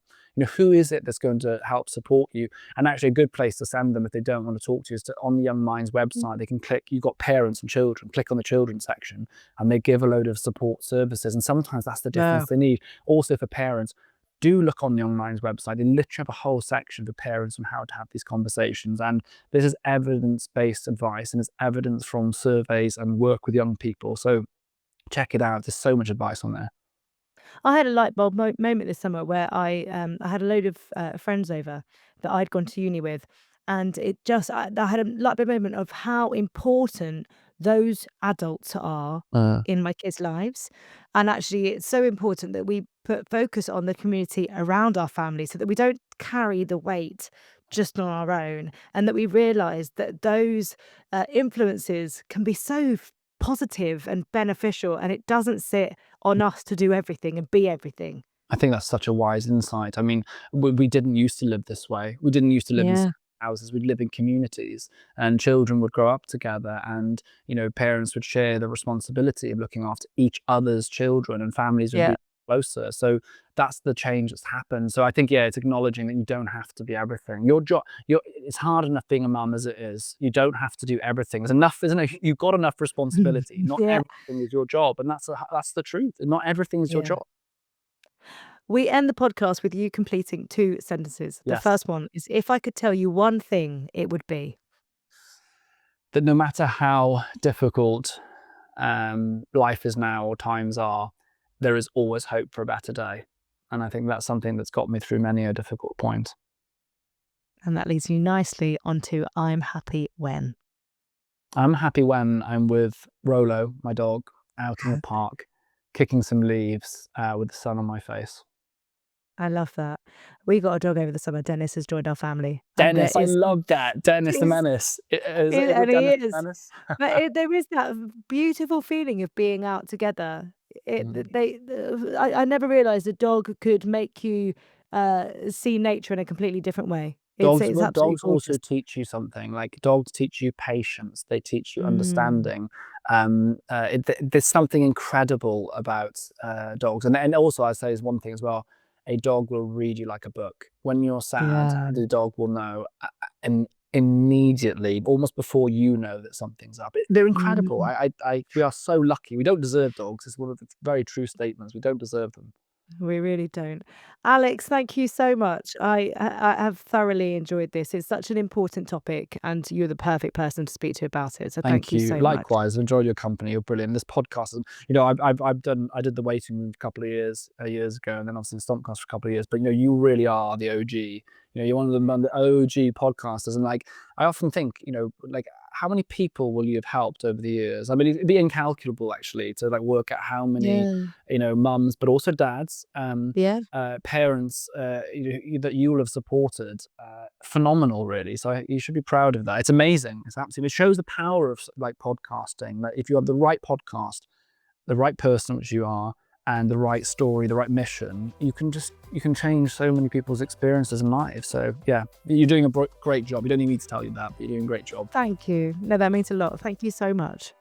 [SPEAKER 2] Who is it that's going to help support you? And actually, a good place to send them if they don't want to talk to you is on the Young Minds website. They can click, you've got parents and children, click on the children section, and they give a load of support services. And sometimes that's the difference
[SPEAKER 1] No.
[SPEAKER 2] they need. Also, for parents, do look on the Young Minds website. They literally have a whole section for parents on how to have these conversations. And this is evidence-based advice, and it's evidence from surveys and work with young people. So check it out. There's so much advice on there.
[SPEAKER 1] I had a light bulb moment this summer where I had a load of friends over that I'd gone to uni with, and I had a light bulb moment of how important those adults are in my kids' lives. And actually, it's so important that we put focus on the community around our family, so that we don't carry the weight just on our own, and that we realise that those influences can be so positive and beneficial, and it doesn't sit on us to do everything and be everything.
[SPEAKER 2] I think that's such a wise insight. I mean, we didn't used to live this way. We didn't used to live in
[SPEAKER 1] Yeah.
[SPEAKER 2] houses. We'd live in communities, and children would grow up together, and parents would share the responsibility of looking after each other's children, and families would
[SPEAKER 1] Yeah.
[SPEAKER 2] be closer. So that's the change that's happened. So I think, yeah, it's acknowledging that you don't have to be everything. Your job, it's hard enough being a mum as it is. You don't have to do everything. There's enough, isn't it? You've got enough responsibility. Not
[SPEAKER 1] Yeah.
[SPEAKER 2] everything is your job, and that's the truth. Not everything is your
[SPEAKER 1] Yeah.
[SPEAKER 2] job.
[SPEAKER 1] We end the podcast with you completing 2 sentences. The
[SPEAKER 2] Yes.
[SPEAKER 1] first one is, if I could tell you one thing, it would be.
[SPEAKER 2] That no matter how difficult life is now or times are, there is always hope for a better day. And I think that's something that's got me through many a difficult point.
[SPEAKER 1] And that leads you nicely onto I'm happy when.
[SPEAKER 2] I'm happy when I'm with Rolo, my dog, out in the park, kicking some leaves with the sun on my face.
[SPEAKER 1] I love that. We got a dog over the summer. Dennis has joined our family.
[SPEAKER 2] Dennis, I love that. Dennis the Menace. Is it
[SPEAKER 1] And he
[SPEAKER 2] Dennis the
[SPEAKER 1] is.
[SPEAKER 2] Menace?
[SPEAKER 1] But there is that beautiful feeling of being out together. I never realised a dog could make you see nature in a completely different way. It's absolutely
[SPEAKER 2] Dogs also
[SPEAKER 1] gorgeous.
[SPEAKER 2] teach you something. Like, dogs teach you patience. They teach you
[SPEAKER 1] Mm.
[SPEAKER 2] understanding. There's something incredible about dogs, and also I say is one thing as well. A dog will read you like a book. When you're sad,
[SPEAKER 1] Yeah.
[SPEAKER 2] the dog will know immediately, almost before you know that something's up. They're incredible. We are so lucky. We don't deserve dogs. It's one of the very true statements. We don't deserve them.
[SPEAKER 1] We really don't. Alex, thank you so much. I have thoroughly enjoyed this. It's such an important topic, and you're the perfect person to speak to about it. So thank you so much.
[SPEAKER 2] Likewise, I've enjoyed your company. You're brilliant. This podcast, I did the waiting room a couple of years ago, and then obviously the Stompcast for a couple of years. But you really are the OG. You're one of the OG podcasters, and like, I often think, like, how many people will you have helped over the years? I mean, it'd be incalculable actually to like work out how many, mums, but also dads,
[SPEAKER 1] Yeah.
[SPEAKER 2] parents, that you will have supported. Phenomenal, really. So you should be proud of that. It's amazing. It shows the power of like podcasting. That if you have the right podcast, the right person, which you are, and the right story, the right mission, you can change so many people's experiences and lives. So yeah, you're doing a great job. You don't need me to tell you that, but you're doing a great job.
[SPEAKER 1] Thank you. No, that means a lot. Thank you so much.